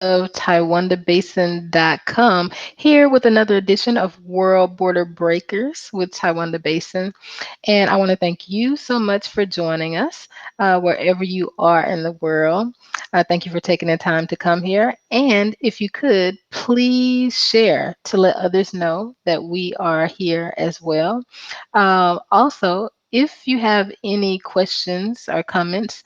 of TaiwandaBason.com, here with another edition of World Border Breakers with Taiwanda Bason. And I want to thank you so much for joining us wherever you are in the world. Thank you for taking the time to come here. And if you could, please share to let others know that we are here as well. Also, if you have any questions or comments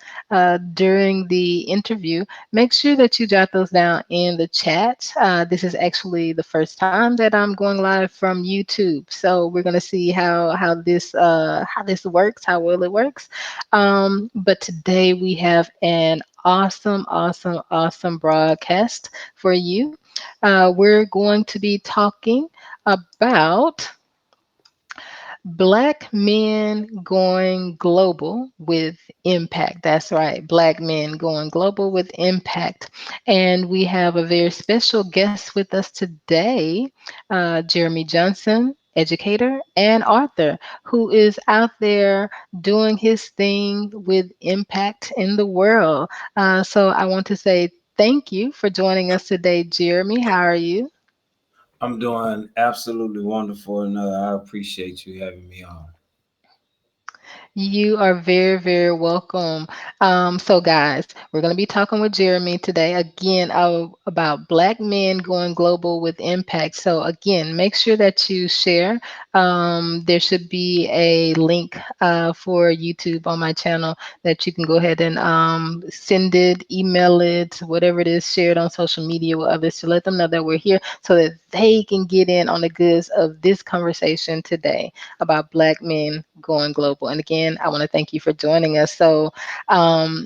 during the interview, make sure that you jot those down in the chat. This is actually the first time that I'm going live from YouTube, so we're going to see how this works, how well it works. But today we have an awesome broadcast for you. We're going to be talking about Black men going global with impact. That's right, Black men going global with impact. And we have a very special guest with us today, Jeremy Johnson, educator and author, who is out there doing his thing with impact in the world. So I want to say thank you for joining us today, Jeremy. How are you? I'm doing absolutely wonderful, and I appreciate you having me on. You are very welcome. So, guys, we're going to be talking with Jeremy today again about Black men going global with impact. So, again, make sure that you share. There should be a link for YouTube on my channel that you can go ahead and send it, email it, whatever it is, share it on social media with others to let them know that we're here so that they can get in on the goods of this conversation today about Black men going global. And again, I want to thank you for joining us. So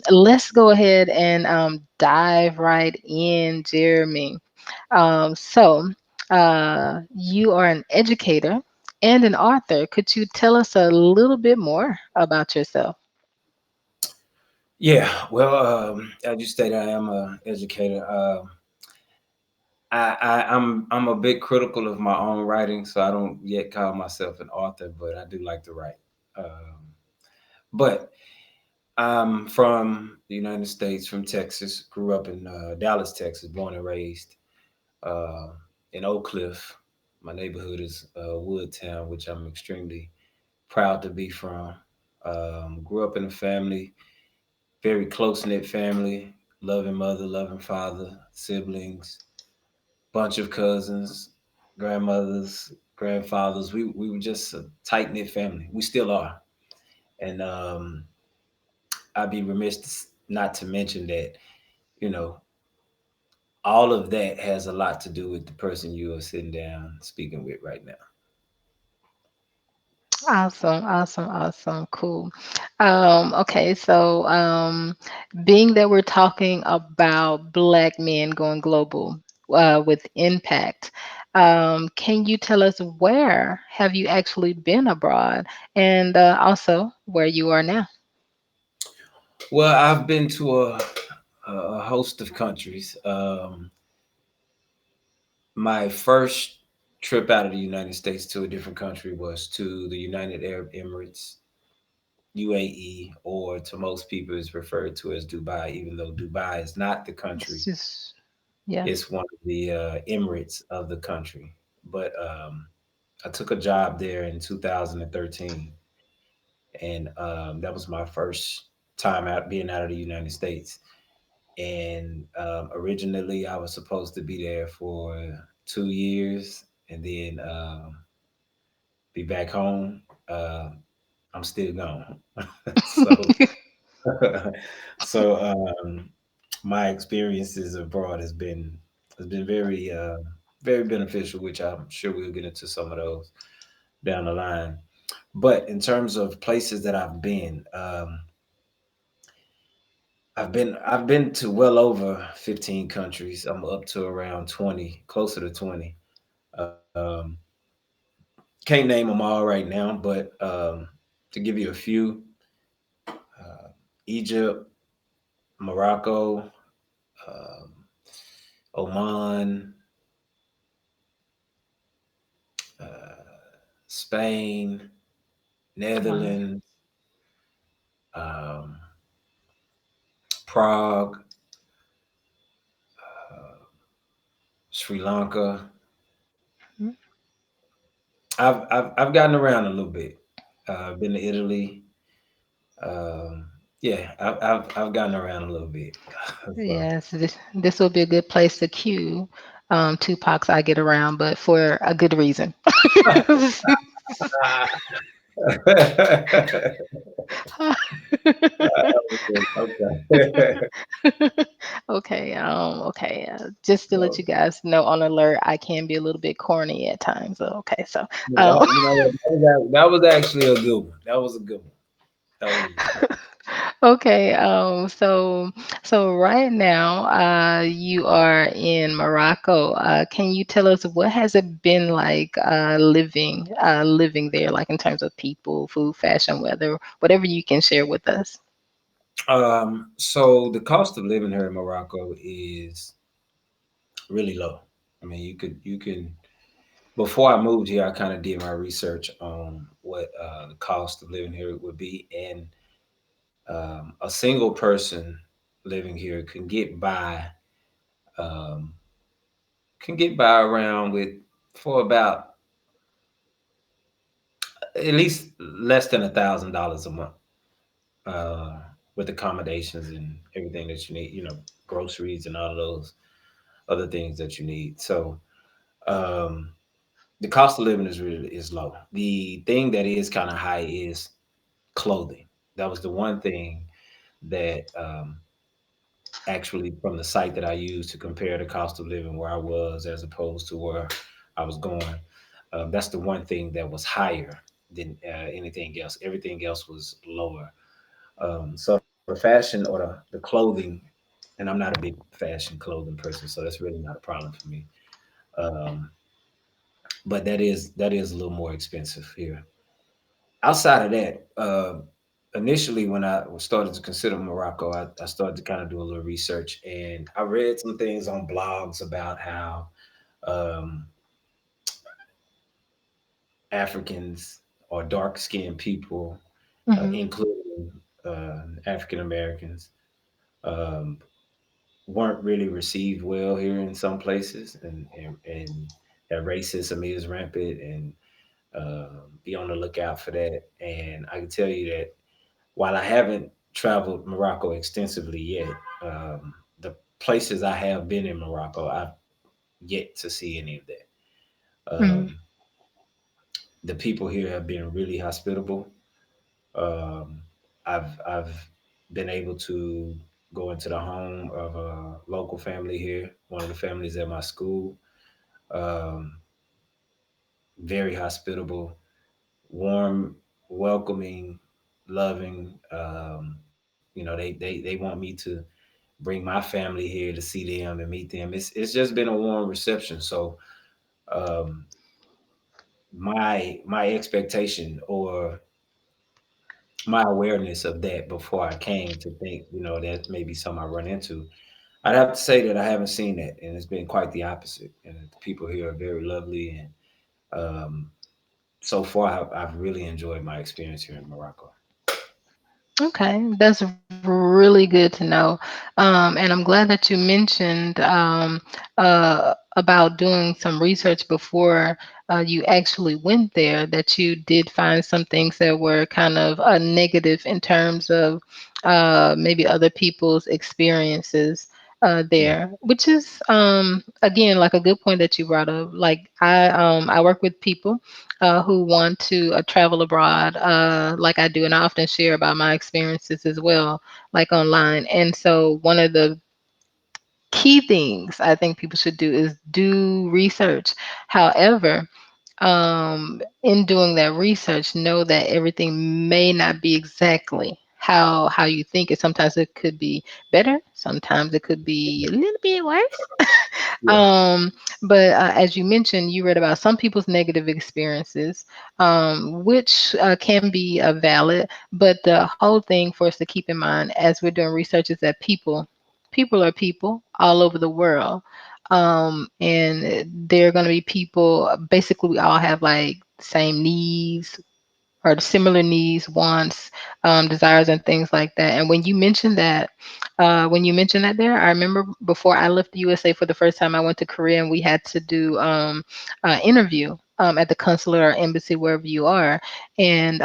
let's go ahead and dive right in, Jeremy. You are an educator and an author. Could you tell us a little bit more about yourself? Yeah, well, as you stated, I am an educator. I'm a bit critical of my own writing, so I don't yet call myself an author, but I do like to write. But I'm from the United States, from Texas. Grew up in Dallas, Texas, born and raised uh, in Oak Cliff. My neighborhood is Woodtown, which I'm extremely proud to be from. Grew up in a family, very close knit family, loving mother, loving father, siblings, bunch of cousins, grandmothers, grandfathers. We were just a tight knit family. We still are, and I'd be remiss not to mention that you know all of that has a lot to do with the person you are sitting down speaking with right now. Awesome. Cool. Okay, so being that we're talking about Black men going global with impact, can you tell us where have you actually been abroad and also where you are now? Well, I've been to a host of countries. My first trip out of the United States to a different country was to the United Arab Emirates, UAE, or to most people is referred to as Dubai, even though Dubai is not the country. It's just, yeah. It's one of the Emirates of the country. But I took a job there in 2013, and that was my first time out being out of the United States. And originally, I was supposed to be there for 2 years, and then be back home. Uh, I'm still gone. so, so my experiences abroad has been very beneficial, which I'm sure we'll get into some of those down the line. But in terms of places that I've been, I've been to well over 15 countries. I'm up to around 20, closer to 20. Um, can't name them all right now, but to give you a few, uh, Egypt, Morocco, um, Oman, uh, Spain, Wow. Netherlands, um, Prague, Sri Lanka. Mhm. I've gotten around a little bit. Been to Italy. Um, yeah, I've gotten around a little bit. So, Yes, this will be a good place to cue Tupac's "I Get Around," but for a good reason. okay. Okay, okay. Just to let you So, guys know on alert, I can be a little bit corny at times. So, okay, so yeah, um, you know what? That was actually a good one. That was a good one. That was. okay, so right now, you are in Morocco. Can you tell us what has it been like living there, like in terms of people, food, fashion, weather, whatever you can share with us? So the cost of living here in Morocco is really low. I mean, you can. Before I moved here, I kind of did my research on what the cost of living here would be, and a single person living here um, can get by around with for about at least less than $1,000 a month, uh, with accommodations and everything that you need. You know, groceries and all of those other things that you need. So um, the cost of living is low. The thing that is kind of high is clothing. That was the one thing that actually from the site that I used to compare the cost of living where I was as opposed to where I was going. That's the one thing that was higher than anything else. Everything else was lower. So the fashion or the clothing, and I'm not a big fashion clothing person, so that's really not a problem for me. Um, but that is a little more expensive here. Outside of that, initially when I started to consider Morocco, I started to kind of do a little research, and I read some things on blogs about how um, Africans or dark skinned people, Hmm. including African Americans, um, weren't really received well here in some places, and that racism is rampant, and be on the lookout for that. And I can tell you that while I haven't traveled Morocco extensively yet, the places I have been in Morocco, I've yet to see any of that. Hmm. The people here have been really hospitable. Um, I've been able to go into the home of a local family here, one of the families at my school. Um, Very hospitable, warm, welcoming, loving. They want me to bring my family here to see them and meet them. It's just been a warm reception. So um, my expectation or my awareness of that before I came to think, that may be something I run into. I'd have to say that I haven't seen that, and it's been quite the opposite. And the people here are very lovely, and so far I've really enjoyed my experience here in Morocco. Okay, that's really good to know. And I'm glad that you mentioned about doing some research before you actually went there, that you did find some things that were kind of negative in terms of maybe other people's experiences Yeah, there, which is again like a good point that you brought up. Like I work with people who want to travel abroad, like I do, and I often share about my experiences as well, like online. And so, one of the key things I think people should do is do research. However, in doing that research, know that everything may not be exactly how you think it. Sometimes it could be better. Sometimes it could be a little bit worse. yeah, um, but as you mentioned, you read about some people's negative experiences, which can be valid. But the whole thing for us to keep in mind as we're doing research is that people are people all over the world. And there are going to be people, basically, we all have like same needs, or the similar needs, wants, desires, and things like that. And when you mentioned that there, I remember before I left the USA for the first time, I went to Korea and we had to do interview at the consulate or embassy wherever you are, and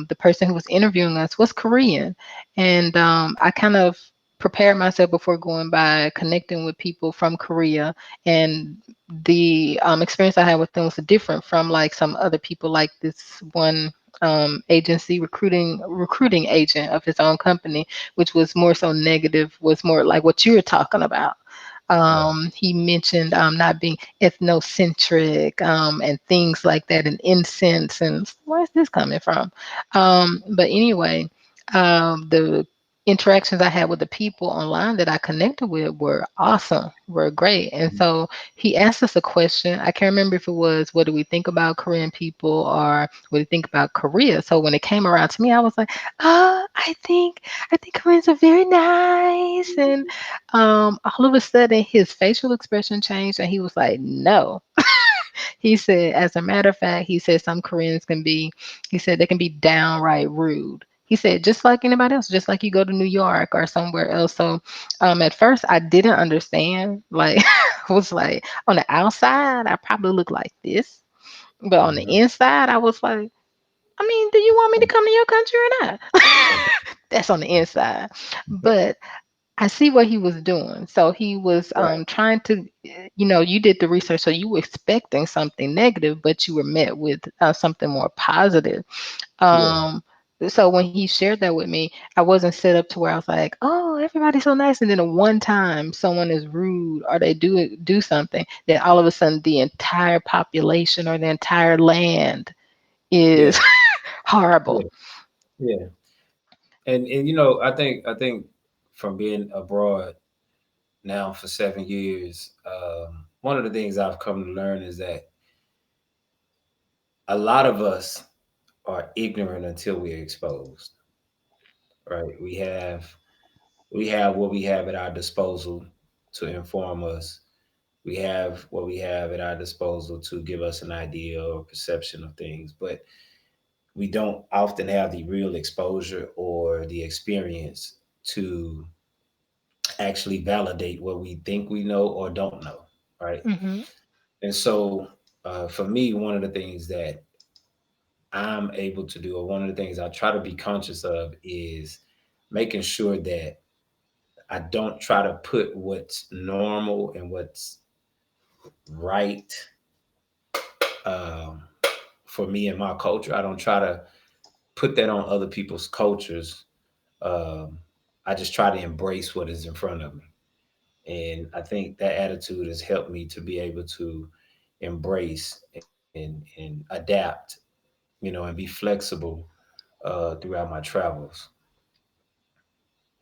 the person who was interviewing us was Korean, and I kind of prepared myself before going by connecting with people from Korea, and the experience I had with them was different from like some other people, like this one agency recruiting agent of his own company, which was more so negative, was more like what you were talking about. Right. He mentioned not being ethnocentric and things like that, and incense, and where's this coming from? But anyway, the interactions I had with the people online that I connected with were awesome, were great. And so he asked us a question. I can't remember if it was, what do we think about Korean people, or what do you think about Korea? So when it came around to me, I was like, I think Koreans are very nice. And all of a sudden his facial expression changed and he was like, no. He said, as a matter of fact, he said some Koreans can be, he said they can be downright rude. He said, just like anybody else, just like you go to New York or somewhere else. So at first I didn't understand. Like, I was like, on the outside, I probably look like this. But on the Mm-hmm. inside, I was like, I mean, do you want me to come to your country or not? That's on the inside. But I see what he was doing. So he was Right. trying to, you did the research, so you were expecting something negative, but you were met with something more positive. Yeah. Um, so when he shared that with me, I wasn't set up to where I was like, "Oh, everybody's so nice," and then at one time someone is rude or they do something, then all of a sudden the entire population or the entire land is Yeah. horrible. Yeah. Yeah. And I think from being abroad now for 7 years, one of the things I've come to learn is that a lot of us are ignorant until we're exposed. Right? We have what we have at our disposal to inform us. We have what we have at our disposal to give us an idea or perception of things, but we don't often have the real exposure or the experience to actually validate what we think we know or don't know, right? Hmm. And so, for me, one of the things that I'm able to do, or one of the things I try to be conscious of, is making sure that I don't try to put what's normal and what's right, um, for me and my culture. I don't try to put that on other people's cultures. Um, I just try to embrace what is in front of me. And I think that attitude has helped me to be able to embrace and adapt, and be flexible throughout my travels.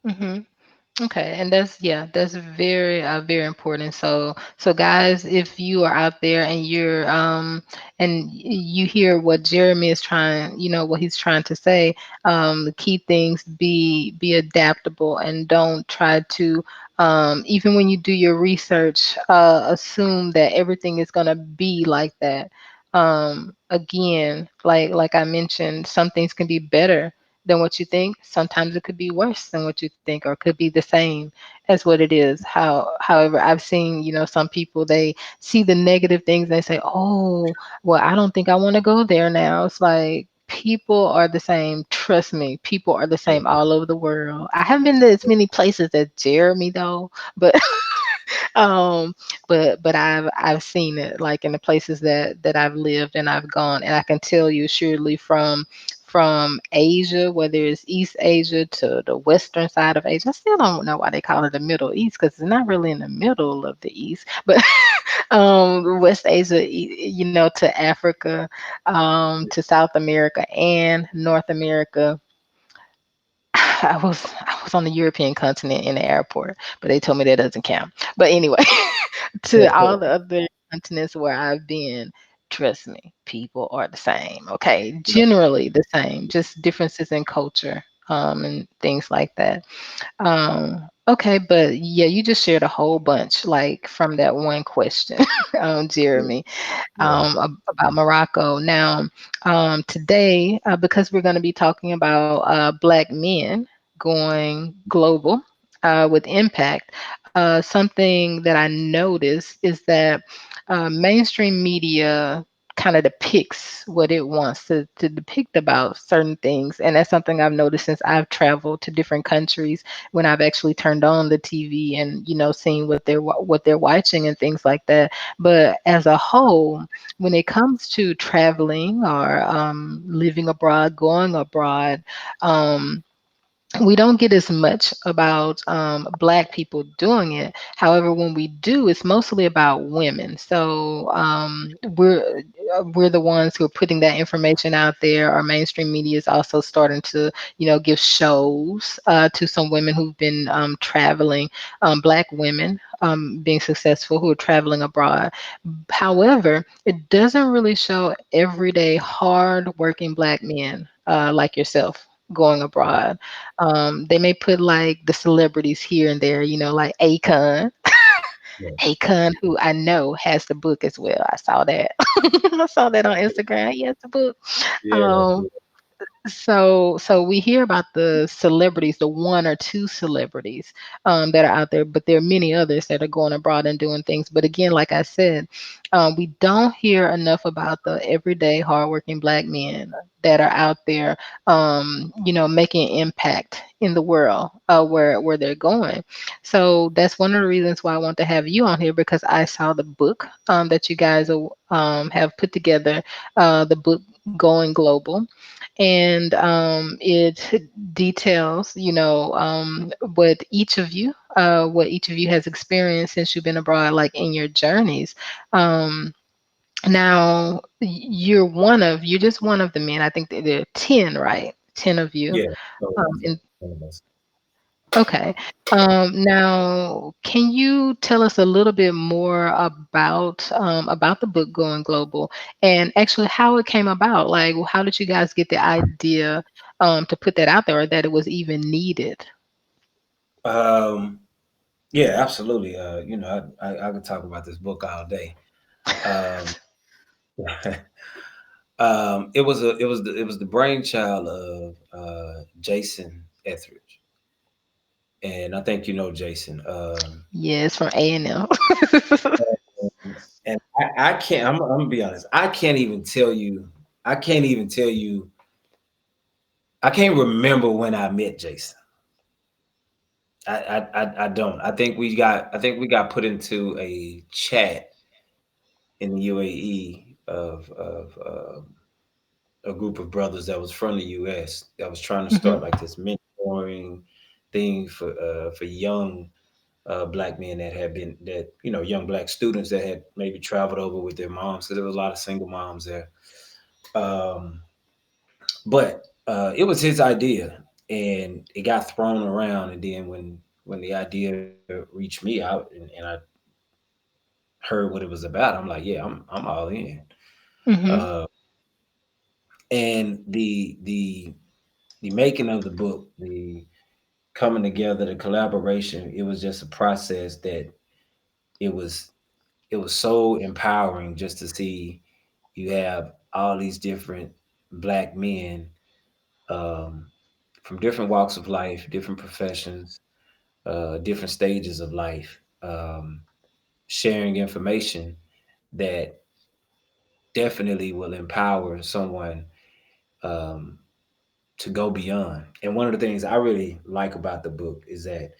Hmm. Okay, and that's very very important. So guys, if you are out there and you hear what Jeremy is trying, what he's trying to say, the key things, be adaptable and don't try to even when you do your research, assume that everything is going to be like that. Again, like I mentioned, some things can be better than what you think. Sometimes it could be worse than what you think, or could be the same as what it is. However, I've seen, some people, they see the negative things and they say, "Oh, well, I don't think I want to go there now." It's like people are the same. Trust me, people are the Yeah, same all over the world. I haven't been to as many places as Jeremy though, but um but I've seen it, like in the places that I've lived and I've gone, and I can tell you surely from Asia, whether it's East Asia to the western side of Asia. I still don't know why they call it the Middle East, because it's not really in the middle of the East, but West Asia, to Africa, to South America and North America. I was on the European continent in the airport, but they told me that doesn't count. But anyway, to all the other continents where I've been, trust me, people are the same. Okay, generally the same, just differences in culture, and things like that. Okay, but yeah, you just shared a whole bunch, like from that one question, Yeah, Jeremy, yeah, about Morocco. Now, today, because we're going to be talking about Black men going global with impact, something that I noticed is that mainstream media kind of depicts what it wants to depict about certain things. And that's something I've noticed since I've traveled to different countries when I've actually turned on the TV and seen what they're watching and things like that. But as a whole, when it comes to traveling or living abroad, going abroad, um, we don't get as much about black people doing it. However, when we do, it's mostly about women. So we're the ones who are putting that information out there. Our mainstream media is also starting to give shows to some women who've been traveling, black women being successful who are traveling abroad. However, it doesn't really show everyday hard working black men like yourself going abroad. They may put like the celebrities here and there, like Akon. yeah, Akon, who I know has the book as well. I saw that. I saw that on Instagram. He has the book. yeah, Um, so we hear about the celebrities, the one or two celebrities that are out there, but there are many others that are going abroad and doing things. But again, like I said, we don't hear enough about the everyday hardworking black men that are out there, making an impact in the world where they're going. So that's one of the reasons why I want to have you on here, because I saw the book that you guys have put together, the book Going Global, and it details, what each of you has experienced since you've been abroad, like in your journeys. Um, Now, you're just one of the men. I think that there are 10, right? 10 of you. yeah. So, In one of us. Okay. Now, can you tell us a little bit more about the book Going Global and actually how it came about? Like, how did you guys get the idea to put that out there, or that it was even needed? Um, yeah, absolutely. I could talk about this book all day. Um, it was the brainchild of Jason Etheridge, and I think you know Jason. Yes, from A&M. And I can't. I'm gonna be honest. I can't even tell you. I can't even tell you. I can't remember when I met Jason. I don't. I think we got put into a chat in the UAE of a group of brothers that was from the US that was trying to Hmm. start like this mentoring thing for young black men that had been that young black students that had maybe traveled over with their moms. So there was a lot of single moms there. Um, but it was his idea, and it got thrown around. And then when the idea reached me out, and I heard what it was about, I'm like, yeah, I'm all in. Hmm. Uh, and the making of the book, the coming together, the collaboration, it was just a process that it was it was so empowering just to see you have all these different black men um, from different walks of life, different professions, different stages of life, sharing information that definitely will empower someone um, to go beyond. And one of the things I really like about the book is that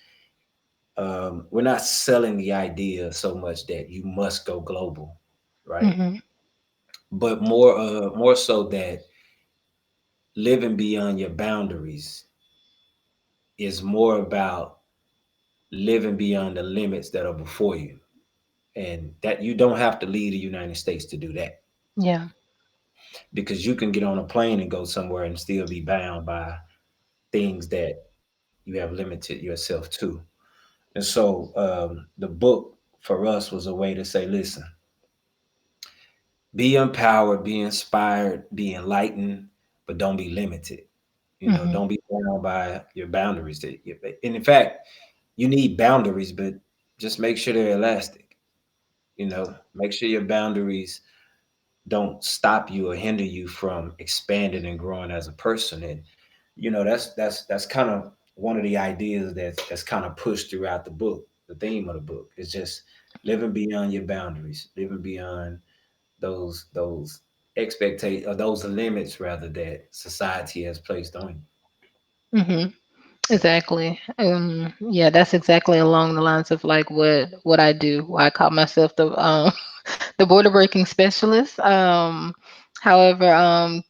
we're not selling the idea so much that you must go global, right? Hmm. But more so that living beyond your boundaries is more about living beyond the limits that are before you, and that you don't have to leave the United States to do that, Yeah. because you can get on a plane and go somewhere and still be bound by things that you have limited yourself to. And so the book for us was a way to say, listen, be empowered, be inspired, be enlightened, but don't be limited. Hmm. Don't be bound by your boundaries. And in fact, you need boundaries, but just make sure they're elastic. Make sure your boundaries don't stop you or hinder you from expanding and growing as a person. And that's kind of one of the ideas that's kind of pushed throughout the book. The theme of the book is just living beyond your boundaries, living beyond those expectations or those limits rather that society has placed on Hmm. you. Exactly. Yeah, that's exactly along the lines of like what I do. I call myself the the border breaking specialist. However,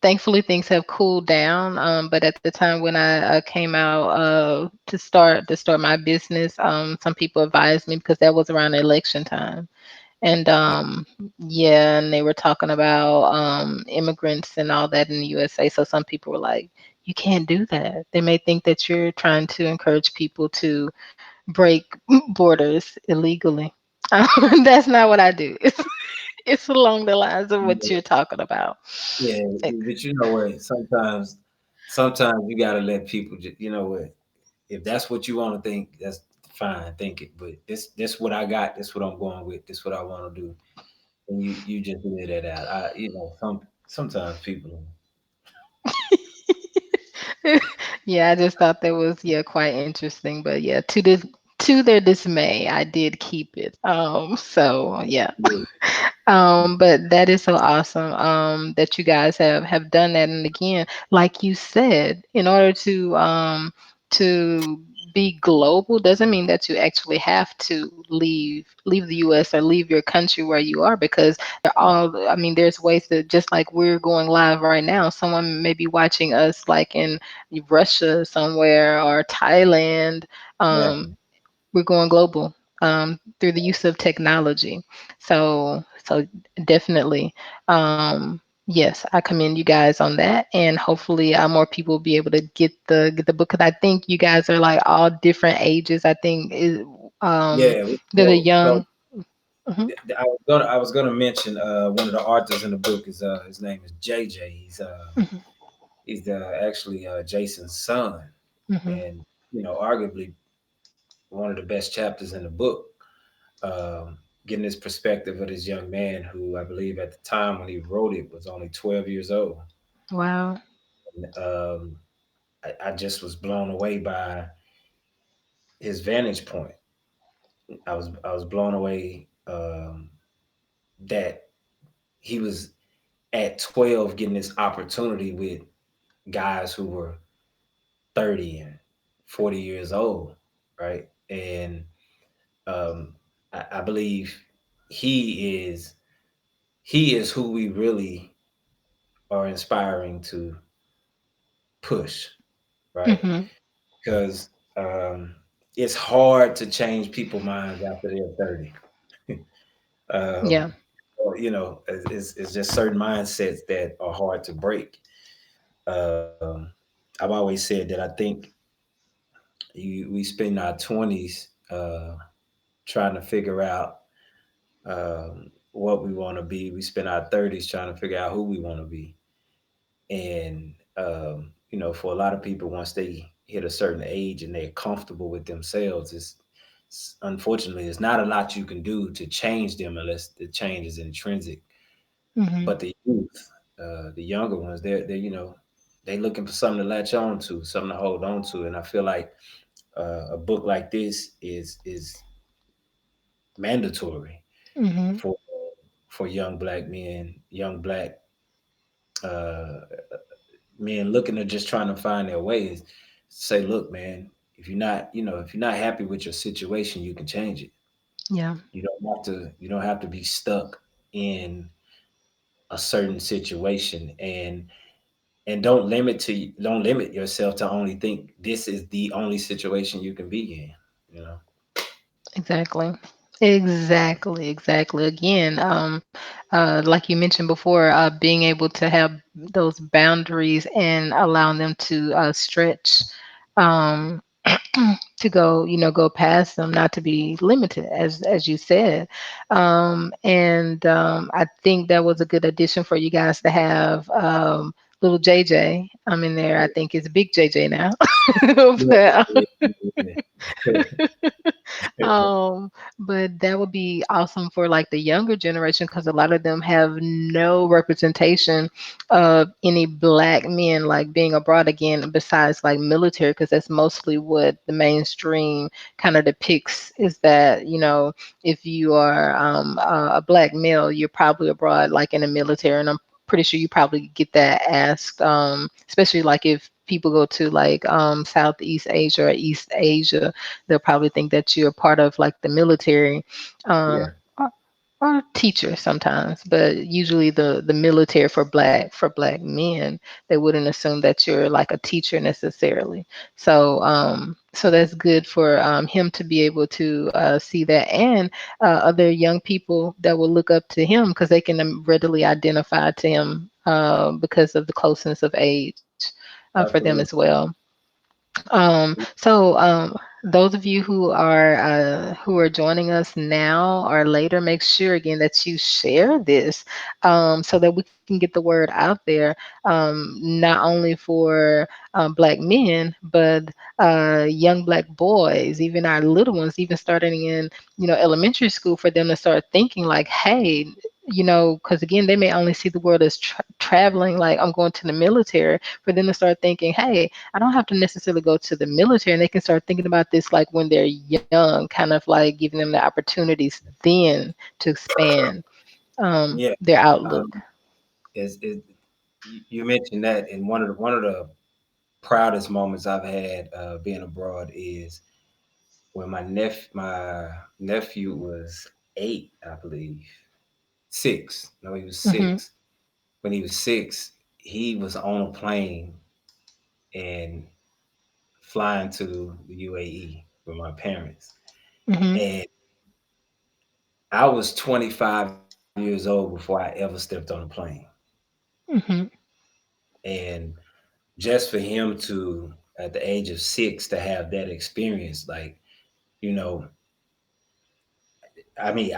thankfully things have cooled down. But at the time when I came out to start my business, some people advised me because that was around election time. And yeah, and they were talking about immigrants and all that in the USA. So some people were like, "You can't do that." They may think that you're trying to encourage people to break borders illegally. That's not what I do. It's along the lines of what Yeah, you're talking about. yeah, Like, but you know what? Sometimes you gotta let people. You know what? If that's what you want to think, that's fine. Think it. But this what I got. This what I'm going with. This what I want to do. And you just live that out. Sometimes people. yeah, I just thought that was quite interesting. But yeah, to their dismay, I did keep it. So yeah. Yeah, But that is so awesome that you guys have done that. And again, like you said, in order to be global doesn't mean that you actually have to leave the US or leave your country where you are, because I mean, there's ways that, just like we're going live right now, someone may be watching us like in Russia somewhere or Thailand. exactly. We're going global through the use of technology. So definitely, yes, I commend you guys on that, and hopefully, more people will be able to get the book. Because I think you guys are like all different ages. I think Yeah. that are So young. Hmm. I was gonna mention one of the authors in the book is his name is JJ. Hmm. He's actually Jason's son, Hmm. and arguably one of the best chapters in the book. Getting this perspective of this young man who I believe at the time when he wrote it was only 12 years old. Wow. And, I just was blown away by his vantage point. I was blown away that he was at 12 getting this opportunity with guys who were 30 and 40 years old, right? And um, I believe he is he is who we really are inspiring to push, right? Hmm. Because it's hard to change people's minds after they're 30. um, Yeah. it's just certain mindsets that are hard to break. Um, I've always said that I think we spend our 20s trying to figure out what we want to be. We spend our 30s trying to figure out who we want to be. And, for a lot of people, once they hit a certain age and they're comfortable with themselves, unfortunately, there's not a lot you can do to change them unless the change is intrinsic. Hmm. But the youth, the younger ones, they looking for something to latch on to, something to hold on to. And I feel like a book like this is mandatory Hmm. for for young black men, young black uh, men looking to just trying to find their ways. Say, look, man, if you're not happy with your situation, you can change it. Yeah. You don't have to be stuck in a certain situation, and don't limit yourself to only think this is the only situation you can be in. Exactly. Exactly. Exactly. Again, like you mentioned before, being able to have those boundaries and allowing them to stretch, um, to go past them, not to be limited, as you said. And I think that was a good addition for you guys to have. little JJ. I'm in there. I think it's big JJ now. Yeah, but yeah, yeah, yeah. but that would be awesome for like the younger generation because a lot of them have no representation of any black men like being abroad again besides like military because that's mostly what the mainstream kind of depicts is that if you are a black male you're probably abroad like in the military and I'm pretty sure you probably get that asked especially like if people go to like Southeast Asia or East Asia they'll probably think that you're part of like the military um, Yeah, or, or teacher sometimes, but usually the military for black men, they wouldn't assume that you're like a teacher necessarily. So that's good for him to be able to see that, and other young people that will look up to him because they can readily identify to him because of the closeness of age for them as absolutely. well. So those of you who are joining us now or later, make sure again that you share this so that we can get the word out there, not only for Black men, but young Black boys, even our little ones, even starting in elementary school, for them to start thinking like, hey. Because again, they may only see the world as traveling, like I'm going to the military, for them to start thinking, hey, I don't have to necessarily go to the military, and they can start thinking about this like when they're young, kind of like giving them the opportunities then to expand Yeah. their outlook. Um, is you mentioned that, and one of the proudest moments I've had being abroad is when my nephew was 8, I believe. 6. No, he was Hmm. 6. When he was 6, he was on a plane and flying to the UAE with my parents. Hmm. And I was 25 years old before I ever stepped on a plane. Hmm. And just for him to, at the age of 6, to have that experience, like, you know, I mean,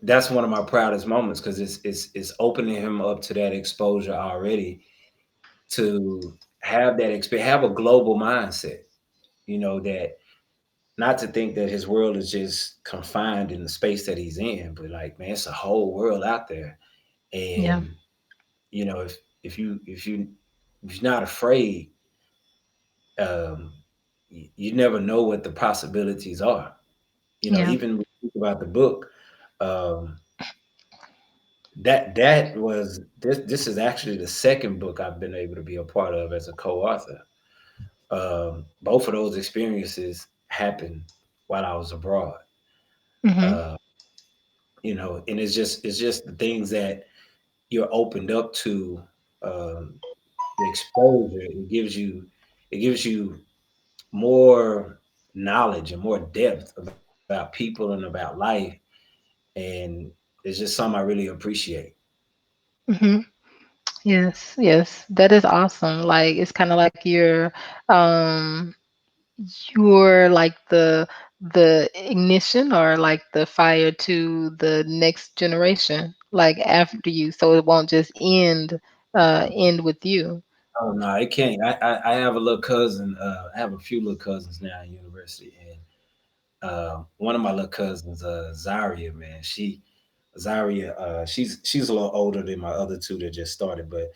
that's one of my proudest moments because it's opening him up to that exposure already, to have that experience, have a global mindset, that not to think that his world is just confined in the space that he's in, but like, man, it's a whole world out there. Yeah. And, if you're not afraid, um, you never know what the possibilities are. Yeah. Even when you think about the book, um, that was this is actually the second book I've been able to be a part of as a co-author. Both of those experiences happened while I was abroad. Hmm. Uh, and it's just the things that you're opened up to, um, the exposure. It gives you more knowledge and more depth about people and about life, and it's just something I really appreciate. Hmm. Yes, yes, that is awesome. Like it's kind of like um you're like the ignition or like the fire to the next generation, like after you, so it won't just end with you. Oh no, it can't. I have a little cousin. I have a few little cousins now in university, and one of my little cousins, Zaria, man, she's a little older than my other two that just started, but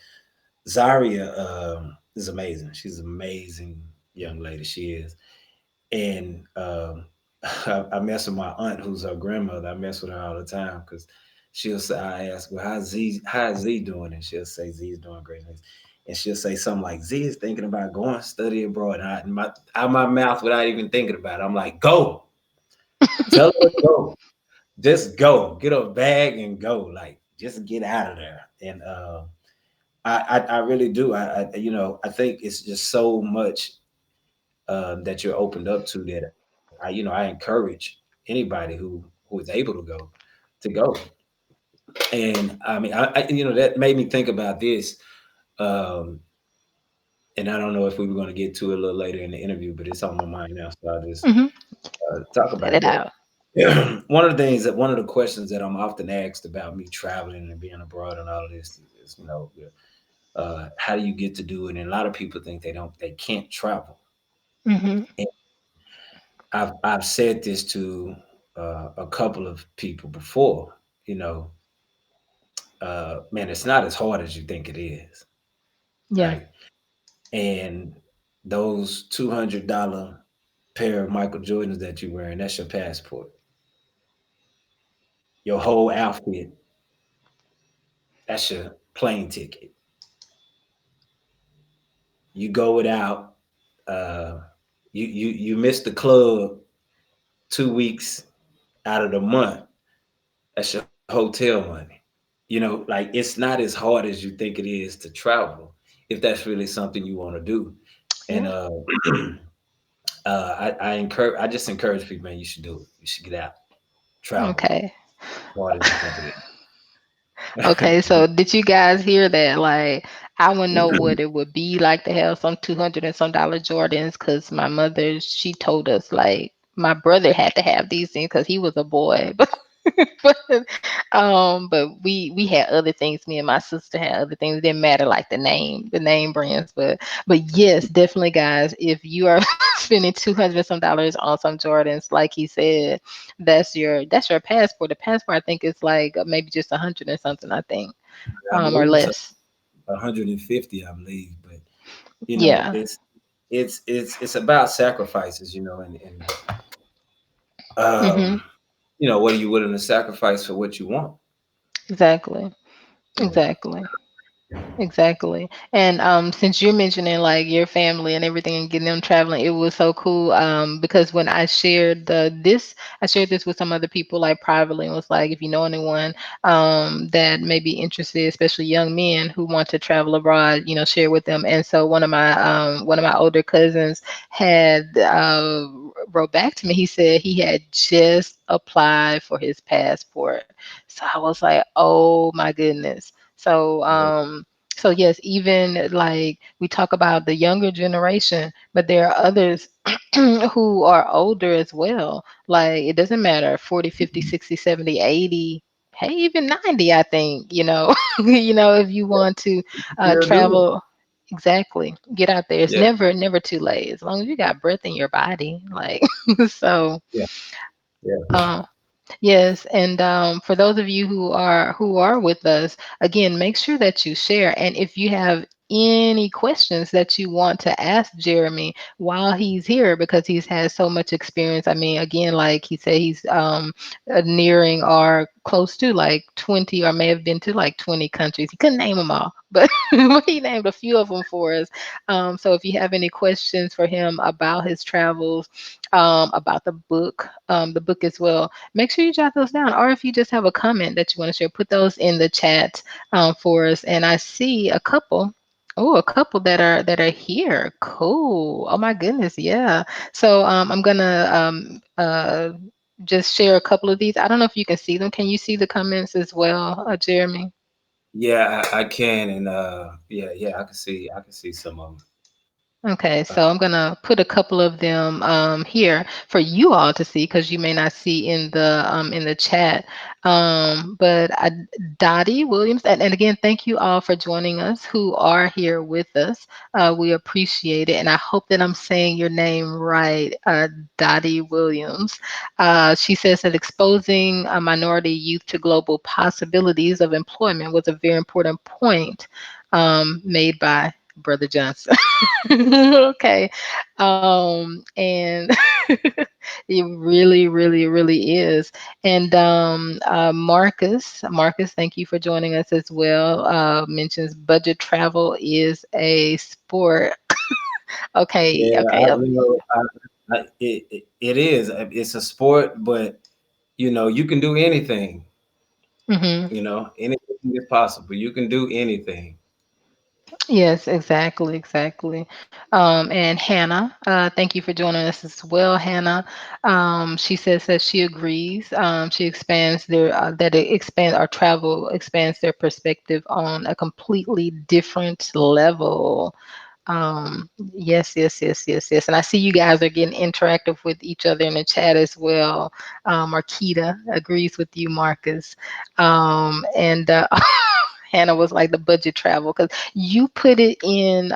Zaria is amazing. She's an amazing young lady. She is, and I mess with my aunt, who's her grandmother. I mess with her all the time because she'll say, I ask, well, how's Z doing? And she'll say, Z's doing great. And she'll say something like, Z is thinking about going to study abroad. And out my mouth without even thinking about it, I'm like, go, tell her to go. Just go. Get a bag and go. Like, just get out of there. And I really do. I think it's just so much that you're opened up to, that I encourage anybody who is able to go. And I mean, that made me think about this. Um, and I don't know if we were going to get to it a little later in the interview, but it's on my mind now, so I'll just Hmm. talk Let about it that. out. One of the questions that I'm often asked about me traveling and being abroad and all of this is, How do you get to do it? And a lot of people think they can't travel. Mhm. And I've said this to a couple of people before. You know, man, it's not as hard as you think it is, Yeah. right? And those $200 pair of Michael Jordans that you're wearing, that's your passport. Your whole outfit, that's your plane ticket. You go without, uh, you miss the club 2 weeks out of the month. That's your hotel money. You know, like it's not as hard as you think it is to travel if that's really something you want to do. And Yeah. I just encourage people, man, you should do it. You should get out, travel, Okay. as hard as you think it Okay, is. so did you guys hear that? Like, I would know what it would be like to have some 200 and some dollar Jordans because my mother, she told us, like, my brother had to have these things because he was a boy. but but we had other things. Me and my sister had other things. It didn't matter like the name brands. But yes, definitely, guys, if you are spending 200 some dollars on some Jordans, like he said, that's your passport. The passport, I think, is like maybe just 100 or something. I think, I or believe it's less. 150, I believe, but you know, Yeah. it's about sacrifices, you know, and Hmm. um, you know, what are you willing to sacrifice for what you want? Exactly. Yeah, Exactly. Exactly. And since you're mentioning like your family and everything and getting them traveling, it was so cool. Because when I shared this with some other people like privately and was like, if you know anyone that may be interested, especially young men who want to travel abroad, share with them. And so one of my older cousins had wrote back to me. He said he had just applied for his passport. So I was like, oh my goodness. So yeah, so yes, even like we talk about the younger generation, but there are others who are older as well. Like it doesn't matter 40, 50, 60, 70, 80, hey, even 90, I think, if you want to still do it. travel. Exactly. Get out there. It's Yeah, never too late as long as you got breath in your body. Like so yeah, yeah, uh, yes, and for those of you who are with us, again, make sure that you share. And if you have any questions that you want to ask Jeremy while he's here, because he's had so much experience. I mean, again, like he said, he's nearing or close to like 20, or may have been to like 20 countries. He couldn't name them all, but but he named a few of them for us. So if you have any questions for him about his travels, about the book as well, make sure you jot those down. Or if you just have a comment that you want to share, put those in the chat for us. And I see a couple. Oh, a couple that are here. Cool. Oh my goodness. Yeah. So I'm gonna just share a couple of these. I don't know if you can see them. Can you see the comments as well, Jeremy? yeah. I can, and yeah. I can see some of Okay, them. so I'm gonna put a couple of them here for you all to see because you may not see in the chat. But Dottie Williams, and again, thank you all for joining us who are here with us. We appreciate it, and I hope that I'm saying your name right, Dottie Williams. She says that exposing minority youth to global possibilities of employment was a very important point made by Brother Johnson. Okay. And it really, really, really is. And Marcus, thank you for joining us as well. Mentions budget travel is a sport. Okay, Yeah, okay. you know, it is. It's a sport, but you know, you can do anything. Mhm. You know, anything is possible. You can do anything. Yes, exactly, exactly. And Hannah, thank you for joining us as well, Hannah. She says that she agrees. She expands that it expands our travel expands their perspective on a completely different level. Yes, yes, yes, yes, yes. And I see you guys are getting interactive with each other in the chat as well. Marquita agrees with you, Marcus. And Hannah was like the budget travel because you put it in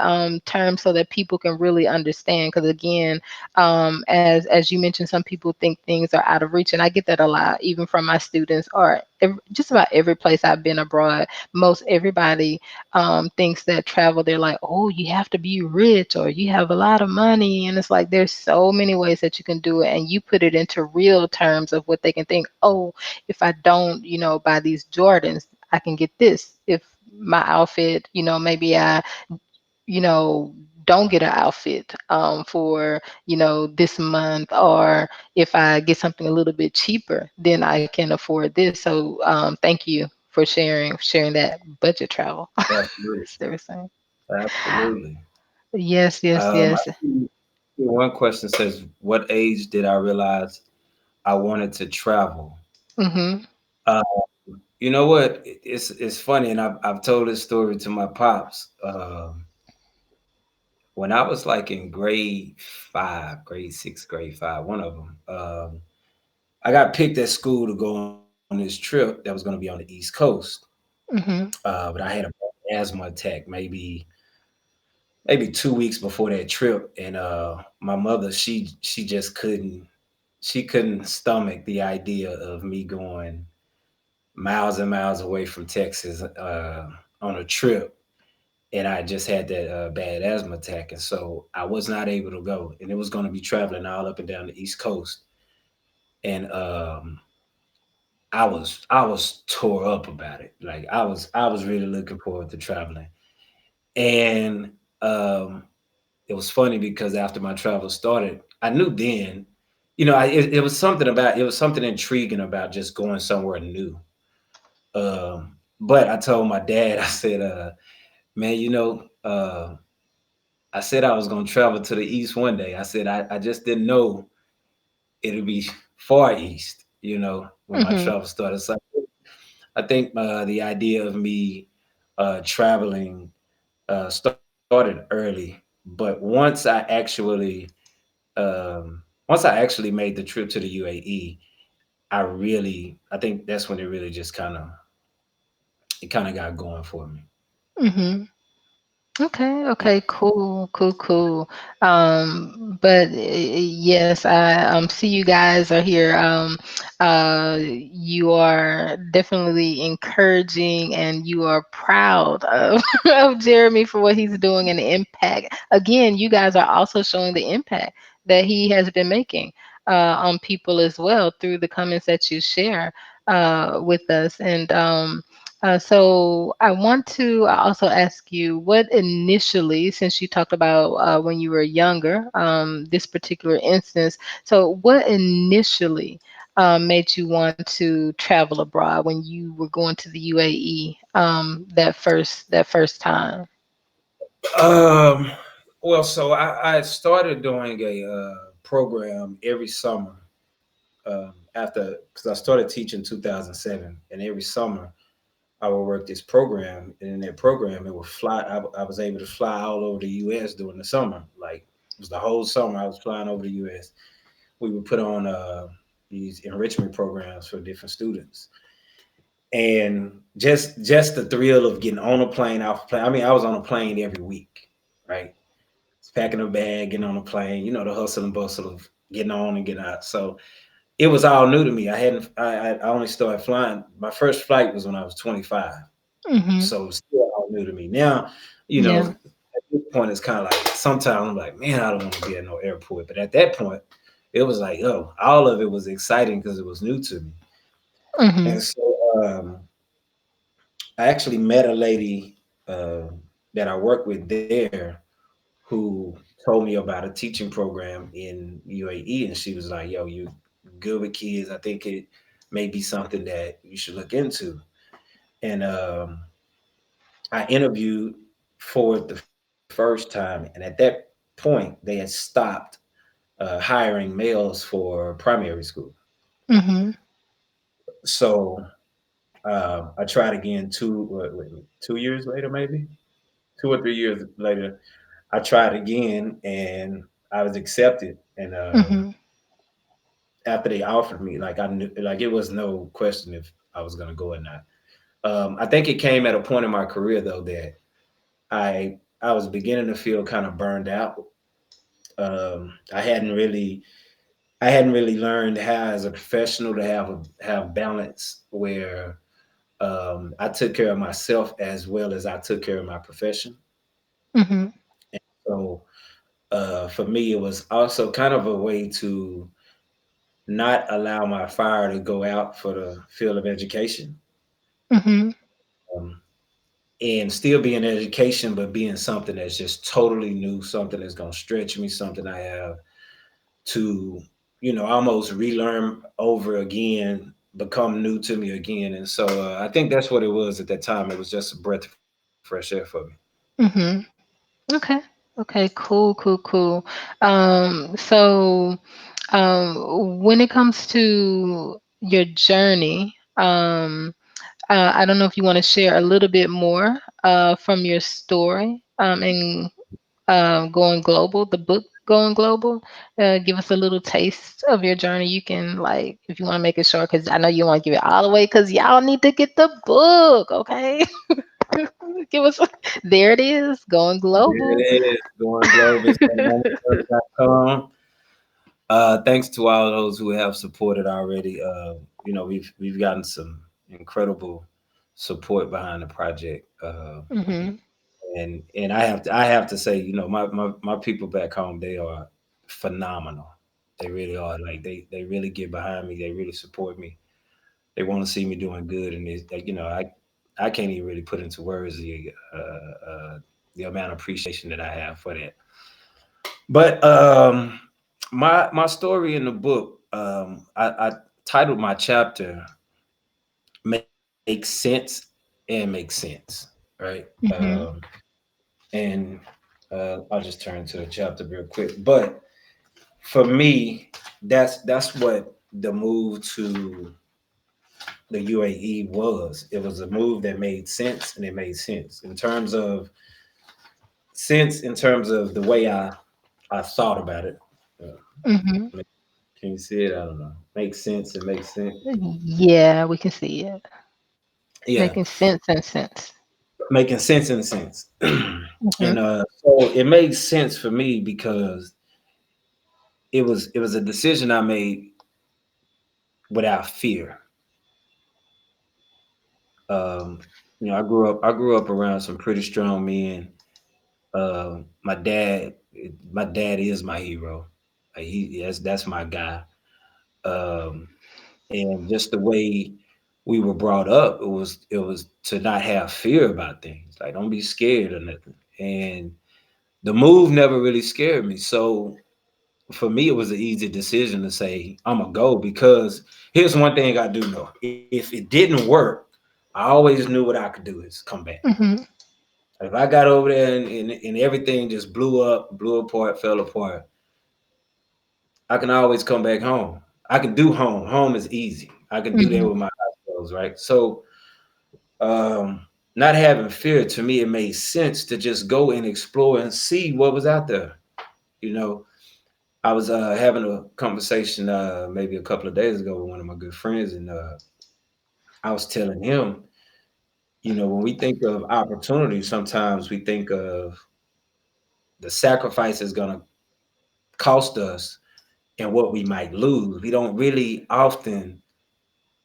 terms so that people can really understand. Because again, as you mentioned, some people think things are out of reach, and I get that a lot, even from my students or just about every place I've been abroad. Most everybody thinks that travel, they're like, oh, you have to be rich or you have a lot of money. And it's like, there's so many ways that you can do it. And you put it into real terms of what they can think. Oh, if I don't, buy these Jordans, I can get this. If my outfit, maybe I, you know, don't get an outfit for this month, or if I get something a little bit cheaper, then I can afford this. So thank you for sharing that budget travel. Absolutely. As they were saying. Absolutely. Yes, yes, I yes. see one question says, "What age did I realize I wanted to travel?" Mhm. Uh, you know what? It's funny, and I've told this story to my pops. When I was like in grade five, grade six, grade five, one of them, I got picked at school to go on this trip that was going to be on the East Coast. Mhm. But I had a asthma attack maybe 2 weeks before that trip, and my mother she just couldn't stomach the idea of me going miles and miles away from Texas on a trip, and I just had that bad asthma attack, and so I was not able to go, and it was going to be traveling all up and down the East Coast, and I was tore up about it. Like I was really looking forward to traveling, and um, it was funny because after my travel started, I knew then, it was something about it was something intriguing about just going somewhere new. But I told my dad, I said, man, I said I was gonna travel to the east one day. I said I just didn't know it'd be far east, when my Mhm. travel started. So I think the idea of me traveling started early, but once I actually made the trip to the UAE, I think that's when it kind of got going for me. Mhm. Okay, Yeah. okay, cool, cool, cool. But yes, I see you guys are here. You are definitely encouraging and you are proud of, of Jeremy for what he's doing and the impact. Again, you guys are also showing the impact that he has been making on people as well through the comments that you share with us. And so I want to also ask you what initially, since you talked about when you were younger, this particular instance. So what initially made you want to travel abroad when you were going to the UAE that first time? Um, well, so I started doing a program every summer after because I started teaching 2007, and every summer I would work this program, and in that program, it would fly. I was able to fly all over the U.S. during the summer. Like it was the whole summer I was flying over the U.S. We would put on these enrichment programs for different students, and just the thrill of getting on a plane, off a plane. I mean, I was on a plane every week, right? Packing a bag, getting on a plane. The hustle and bustle of getting on and getting out. So it was all new to me. I hadn't. I only started flying. My first flight was when I was 25. Mm-hmm. So it's still all new to me. Now, Yeah. at this point, it's kind of like sometimes I'm like, man, I don't want to be at no airport. But at that point, it was like, oh, all of it was exciting because it was new to me. Mm-hmm. And so I actually met a lady uh, that I work with there who told me about a teaching program in UAE. And she was like, yo, you good with kids. I think it may be something that you should look into. And I interviewed for it the first time, and at that point, they had stopped hiring males for primary school. Mm-hmm. So I tried again 2 years later, maybe 2 or 3 years later. I tried again, and I was accepted. And Mm-hmm. after they offered me, like I knew, like it was no question if I was gonna go or not. I think it came at a point in my career though that I was beginning to feel kind of burned out. I hadn't really learned how as a professional to have balance where I took care of myself as well as I took care of my profession. Mhm. So for me, it was also kind of a way to not allow my fire to go out for the field of education, Mhm. um, and still be in education, but being something that's just totally new, something that's going to stretch me, something I have to, almost relearn over again, become new to me again. And so I think that's what it was at that time. It was just a breath of fresh air for me. Mhm. Okay. Okay. Cool. Cool. Cool. So, when it comes to your journey, I don't know if you want to share a little bit more from your story and going global, the book going global. Give us a little taste of your journey. You can, like, if you want to make it short, because I know you want to give it all the way, because y'all need to get the book, okay? Give us, there it is, going There global. it is, going global. Com. Thanks to all those who have supported already. We've gotten some incredible support behind the project. Hmm. And I have to say, my people back home, they are phenomenal. They really are. Like they really get behind me. They really support me. They want to see me doing good, and it's like, I can't even really put into words the amount of appreciation that I have for that. But my story in the book, I titled my chapter "Make Sense and Make Sense," right? Hmm. And I'll just turn to the chapter real quick. But for me, that's what the move to the UAE was. It was a move that made sense, and it made sense in terms of the way I thought about it. Hmm. Can you see it? I don't know. Make sense and make sense. Yeah, we can see it. Yeah, Making sense and sense. making sense in a sense. Hmm. And so it made sense for me because it was a decision I made without fear. Um, I grew up around some pretty strong men. My dad is my hero. Like that's my guy. Um, and just the way we were brought up, it was to not have fear about things. Like don't be scared or nothing. And the move never really scared me. So for me, it was an easy decision to say I'm gonna go because here's one thing I do know: if it didn't work, I always knew what I could do is come back. Hmm. If I got over there and everything just blew up, blew apart, fell apart, I can always come back home. I can do home. Home is easy. I can do that Hmm. with my eyes closed, right? So, um, not having fear to me, it made sense to just go and explore and see what was out there. You know, I was having a conversation maybe a couple of days ago with one of my good friends, and I was telling him, when we think of opportunity, sometimes we think of the sacrifice is going to cost us and what we might lose. We don't really often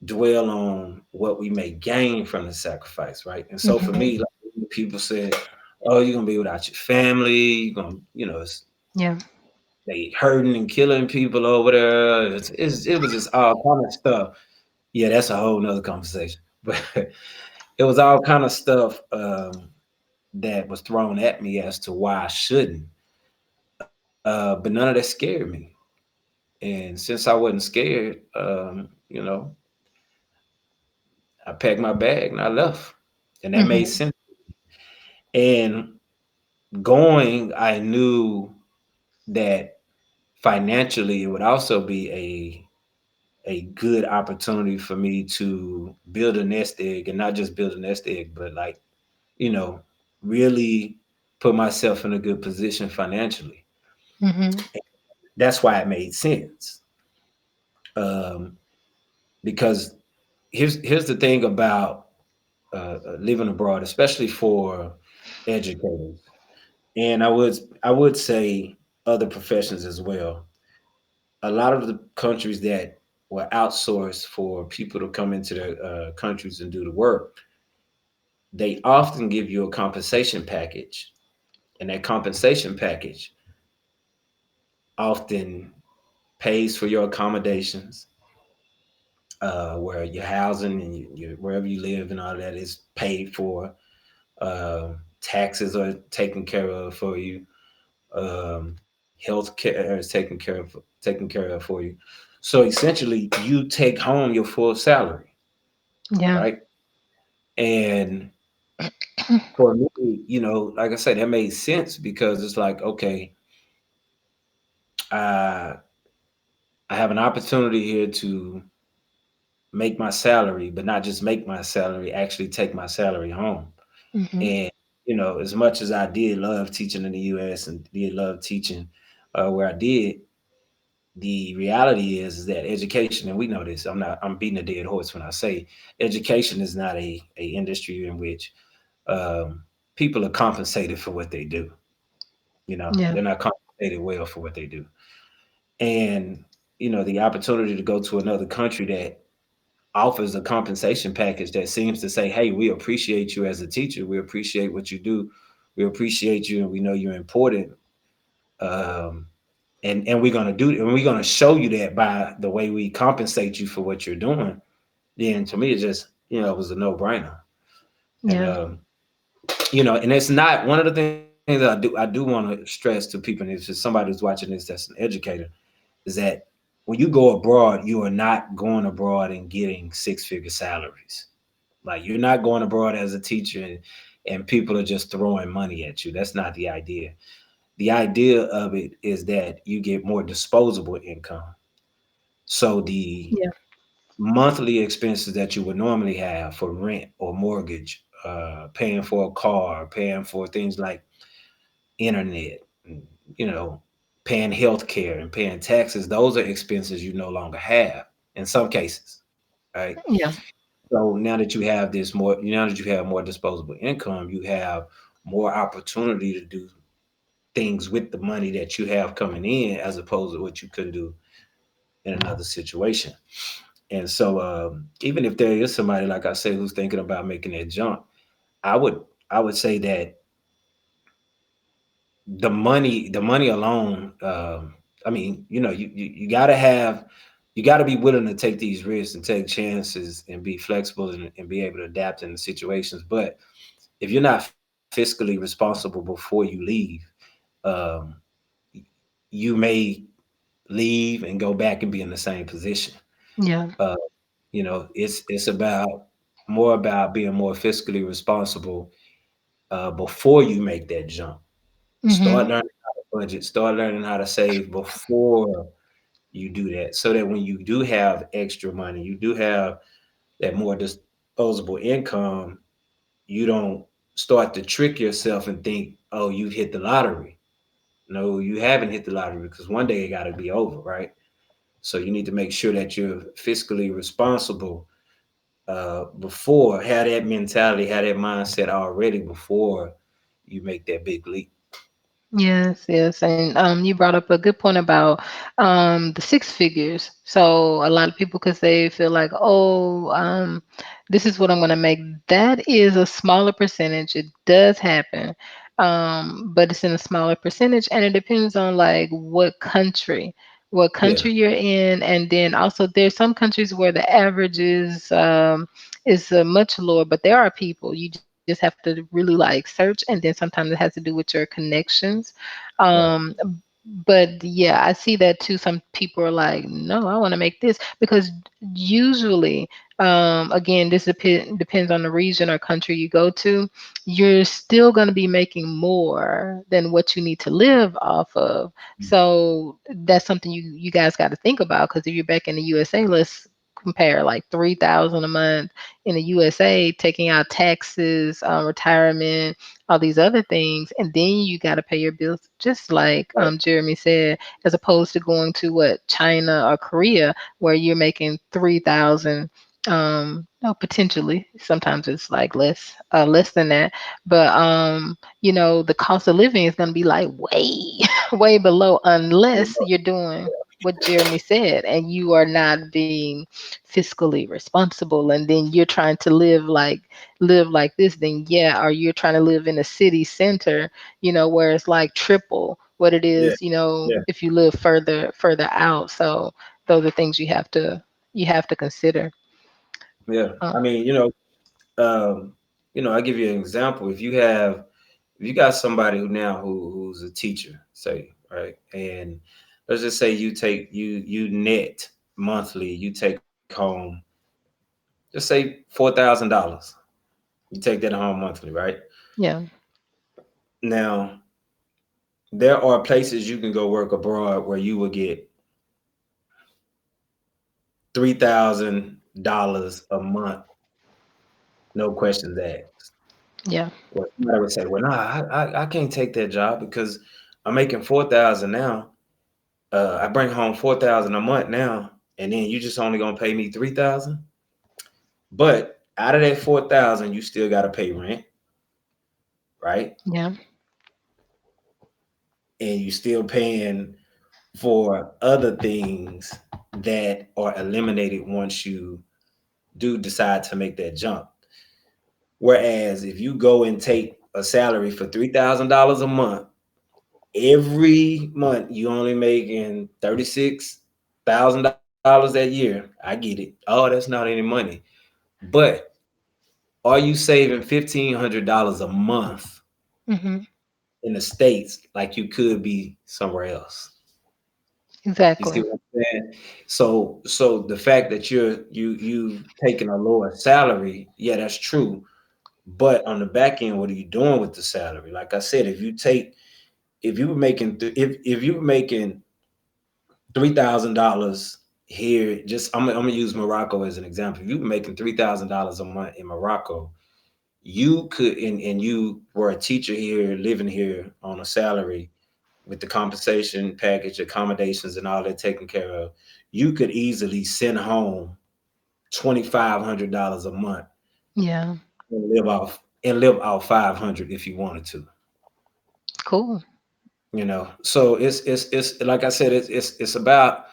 dwell on what we may gain from the sacrifice, right? And so for Hmm. me, like when people said, "Oh, you're gonna be without your family. You're gonna, Yeah. they hurting and killing people over there." It was just all kind of stuff. Yeah, that's a whole nother conversation. But it was all kind of stuff that was thrown at me as to why I shouldn't. But none of that scared me. And since I wasn't scared, I packed my bag and I left. And that made Hmm. sense. And going, I knew that financially it would also be a good opportunity for me to build a nest egg and not just build a nest egg, but like, you know, really put myself in a good position financially. Hmm. That's why it made sense. Um, because here's the thing about living abroad, especially for educators, and I would say other professions as well. A lot of the countries that were outsourced for people to come into their countries and do the work, they often give you a compensation package, and that compensation package often pays for your accommodations, where your housing and wherever you live and all that is paid for. Taxes are taken care of for you. Health care is taken care of for you. So essentially, you take home your full salary, Yeah. right? And for me, like I said, that made sense because it's like, okay, I I have an opportunity here to make my salary, but not just make my salary, actually take my salary home. Hmm. And as much as I did love teaching in the U.S. and did love teaching where I did, the reality is that education, and we know this. I'm beating a dead horse when I say education is not a industry in which um, people are compensated for what they do. Yeah. They're not compensated well for what they do, and the opportunity to go to another country that offers a compensation package that seems to say, "Hey, we appreciate you as a teacher. We appreciate what you do. We appreciate you, and we know you're important. Um, and we're gonna do, and we're gonna show you that by the way we compensate you for what you're doing." Then to me, it just it was a no brainer. And Yeah. and it's not one of the things that I do want to stress to people, and it's just somebody who's watching this that's an educator, is that when you go abroad, you are not going abroad and getting six-figure salaries. Like you're not going abroad as a teacher and people are just throwing money at you. That's not the idea. The idea of it is that you get more disposable income. So the Yeah. monthly expenses that you would normally have for rent or mortgage, paying for a car, paying for things like internet, you know, paying health care and paying taxes, those are expenses you no longer have in some cases, right? Yeah. So now that you have more disposable income, you have more opportunity to do things with the money that you have coming in as opposed to what you couldn't do in another situation. And so even if there is somebody, like I said, who's thinking about making that jump, I would I would say that the money alone, I mean, you gotta have you gotta be willing to take these risks and take chances and be flexible and be able to adapt in the situations. But if you're not fiscally responsible before you leave, um, you may leave and go back and be in the same position. Yeah. Uh, it's about more about being more fiscally responsible before you make that jump. Hmm. Start learning how to budget. Start learning how to save before you do that, so that when you do have extra money, you do have that more disposable income. You don't start to trick yourself and think, "Oh, you've hit the lottery." No, you haven't hit the lottery because one day it got to be over, right? So you need to make sure that you're fiscally responsible before, have that mentality, have that mindset already before you make that big leap. Yes, yes. And you brought up a good point about the six figures. So a lot of people, because they feel like, oh, this is what I'm going to make. That is a smaller percentage. It does happen, but it's in a smaller percentage, and it depends on like what Yeah, country you're in, and then also there's some countries where the average is much lower, but there are people you just have to really like search, and then sometimes it has to do with your connections. right. um but yeah, I see that too. Some people are like, no, I want to make this, because usually, again, this depends on the region or country you go to. You're still going to be making more than what you need to live off of. So that's something you guys got to think about, because if you're back in the USA, let's compare like 3,000 a month in the USA, taking out taxes, retirement, all these other things, and then you got to pay your bills, just like Right. Jeremy said, as opposed to going to what, China or Korea, where you're making 3,000. No, potentially. Sometimes it's like less than that. But the cost of living is gonna be like way, way below unless you're doing what Jeremy said and you are not being fiscally responsible and then you're trying to live like this, then yeah, or you're trying to live in a city center, where it's like triple what it Yeah, is, yeah, if you live further out. So those are things you have to consider. yeah. Uh, I mean, um, I give you an example. If you got somebody who's a teacher, say, right, and let's just say you net monthly, you take home, just say $4,000. You take that home monthly, right? yeah, Now, there are places you can go work abroad where you will get $3,000 a month, no questions asked. yeah, Well, somebody would say, "Well, no, I can't take that job because I'm making 4,000 now. I bring home 4,000 a month now, and then you just only gonna pay me 3,000. But out of that 4,000, you still gotta pay rent, right? yeah, And you still paying for other things that are eliminated once you do decide to make that jump. Whereas if you go and take a salary for $3,000 a month, every month you only making $36,000 that year. I get it. Oh, that's not any money. But are you saving $1,500 a month hmm, in the States like you could be somewhere else? You see exactly. what I'm saying? So the fact that you taking a lower salary, yeah, that's true. But on the back end, what are you doing with the salary? Like I said, if you were making if you were making $3,000 here, just I'm gonna use Morocco as an example. If you were making $3,000 a month in Morocco, you could and you were a teacher here, living here on a salary with the compensation package, accommodations, and all that taken care of, you could easily send home $2,500 a month Yeah, and live off 500 if you wanted to. cool. So it's like I said, it's about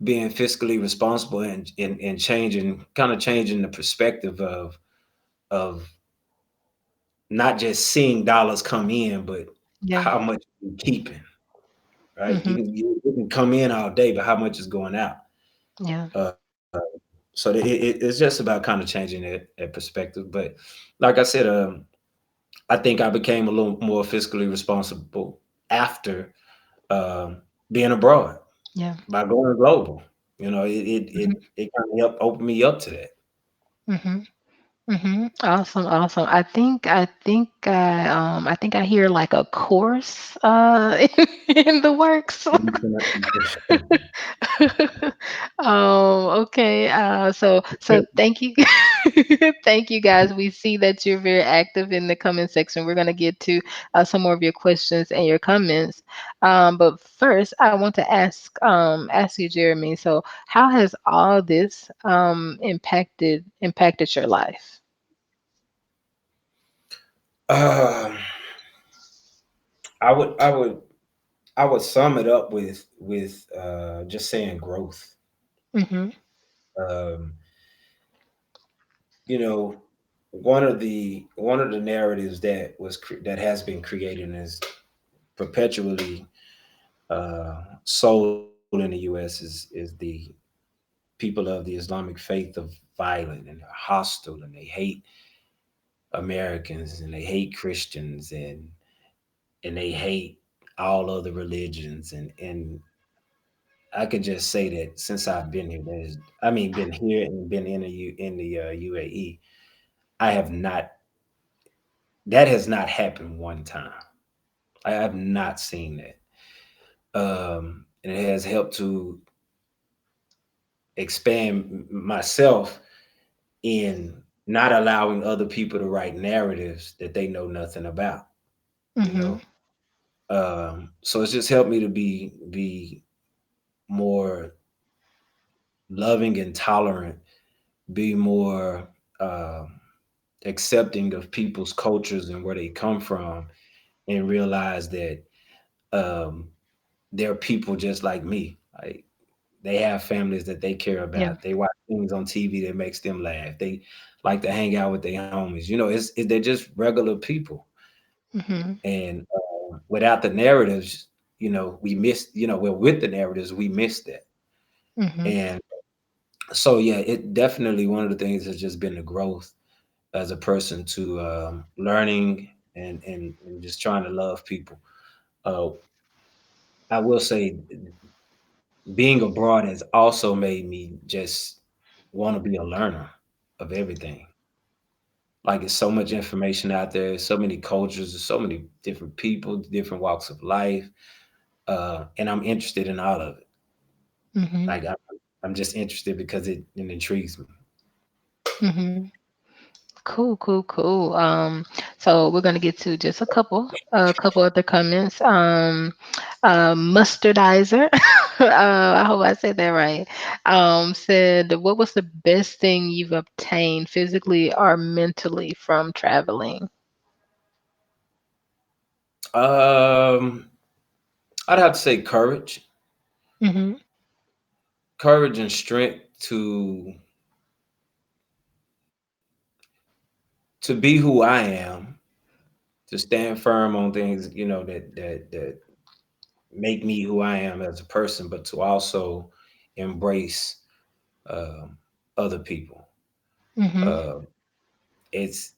being fiscally responsible and changing, kind of changing the perspective of not just seeing dollars come in, but Yeah, how much you're keeping. Right? hmm, You can come in all day, but how much is going out? yeah, Uh, so it's just about kind of changing that perspective. But like I said, I think I became a little more fiscally responsible after um, being abroad yeah. by going global. It kind of helped open me up to that. Hmm, Awesome, awesome. I think I hear like a course in the works. Okay. So thank you. Thank you guys. We see that you're very active in the comment section. We're going to get to some more of your questions and your comments. But first, I want to ask you, Jeremy. So, how has all this impacted your life? Um, I would I would I would sum it up with just saying growth. Mhm. Um, you know, one of the narratives that has been created is perpetually sold in the U.S. is the people of the Islamic faith of violent and they're hostile and they hate Americans and they hate Christians and they hate all other religions and I could just say that since I've been here, been here and been in the UAE, I have not. That has not happened one time. I have not seen that, and it has helped to expand myself in not allowing other people to write narratives that they know nothing about. You Mhm. know, so it's just helped me to be more loving and tolerant be more uh, accepting of people's cultures and where they come from, and realize that um, they're people just like me. Like they have families that they care Yeah. about. They watch things on TV that makes them laugh. They like to hang out with their homies. They're just regular people. Mhm. And without the narratives, we miss. Well, with the narratives, we miss that. Mhm. And so, yeah, it definitely one of the things has just been the growth as a person to learning and just trying to love people. Uh, I will say, being abroad has also made me just want to be a learner of everything. Like it's so much information out there, so many cultures, there's so many different people, different walks of life, and I'm interested in all of it. Mhm. Like I'm just interested because it intrigues me. Mhm. Cool, cool, cool. So we're gonna get to just a couple other comments. Mustardizer, I hope I said that right. Said, what was the best thing you've obtained physically or mentally from traveling? Um, I'd have to say Mm-hmm. courage and strength to be who I am, to stand firm on things, that make me who I am as a person, but to also embrace um, other people. Mm-hmm. Uh, it's,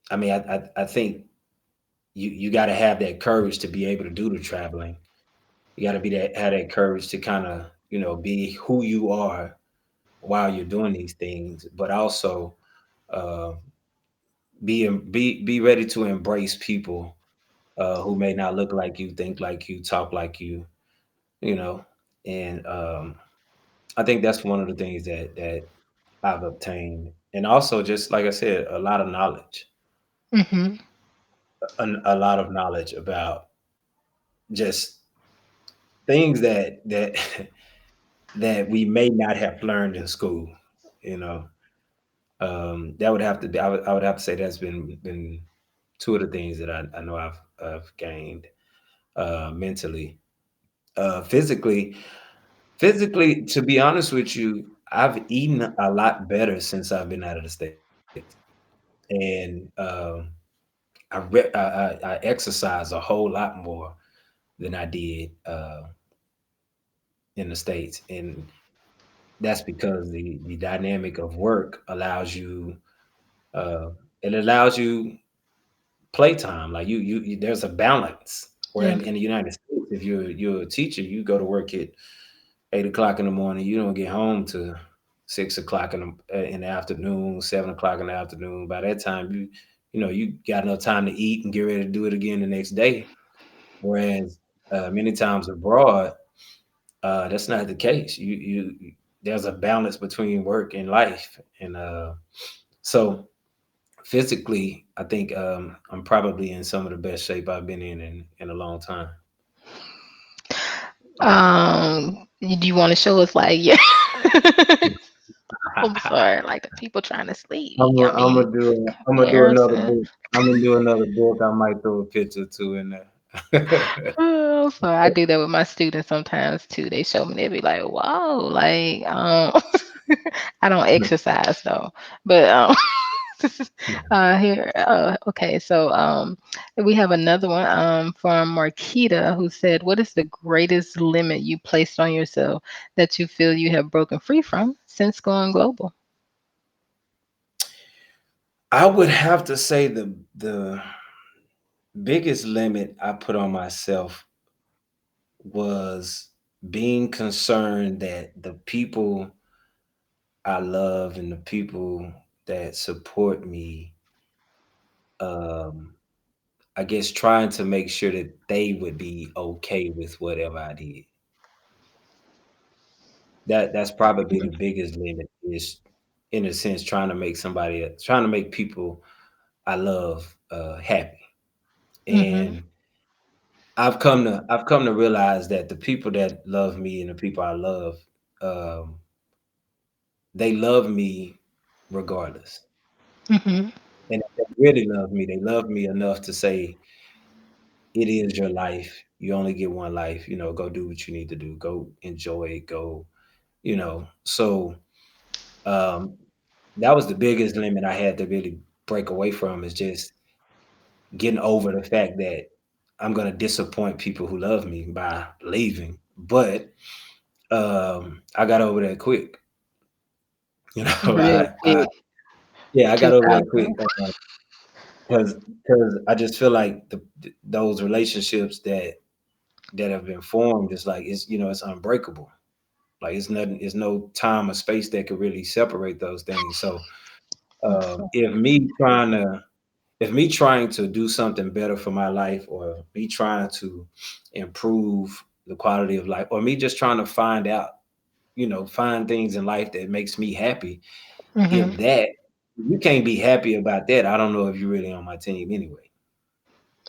I mean, I think you got to have that courage to be able to do the traveling. You got to be that have that courage to kind of be who you are while you're doing these things, but also uh, be ready to embrace people who may not look like you, think like you, talk like you know. And I think that's one of the things that I've obtained, and also just like I said, a lot of knowledge, Mm-hmm. a lot of knowledge about just things that that we may not have learned in school. You know, that would have to be. I would have to say that's been two of the things that I know I've gained mentally, physically. Physically, to be honest with you, I've eaten a lot better since I've been out of the states, and I exercise a whole lot more than I did in the states, and that's because the dynamic of work allows you uh, it allows you playtime. Like there's a balance. Where Yeah. in the United States, if you're a teacher, you go to work at 8 o'clock in the morning. You don't get home to 6 o'clock in the afternoon, 7 o'clock in the afternoon. By that time, you got enough time to eat and get ready to do it again the next day. Whereas many times abroad, that's not the case. There's a balance between work and life, and so physically, I think I'm probably in some of the best shape I've been in a long time. Do you want to show us like yeah? I'm sorry, like the people trying to sleep. I mean, I'm gonna do another comparison. book. I'm gonna do another book. I might throw a picture or two in there. Oh, so I do that with my students sometimes too. They show me, they be like, "Wow!" Like, I don't exercise though, but here, okay. So, we have another one from Marquita who said, "What is the greatest limit you placed on yourself that you feel you have broken free from since going global?" I would have to say the biggest limit I put on myself was being concerned that the people I love and the people that support me, um, I guess trying to make sure that they would be okay with whatever I did. That's probably the biggest limit is, in a sense, trying to make people I love happy. Mm-hmm. And I've come to realize that the people that love me and the people I love, um, they love me regardless. Mhm. And if they really love me, they love me enough to say, it is your life. You only get one life. Go do what you need to do. Go enjoy it. Go, So um, that was the biggest limit I had to really break away from, is just getting over the fact that I'm gonna disappoint people who love me by leaving. But I got over that quick. You know, Real I quick. yeah, I got over that 2000. quick, because I just feel like those relationships that have been formed is like, it's unbreakable. Like, it's nothing, it's no time or space that could really separate those things. So So, if me trying to do something better for my life, or me trying to improve the quality of life, or me just trying to find things in life that makes me happy, mhm. if that you can't be happy about that, I don't know if you're really on my team anyway.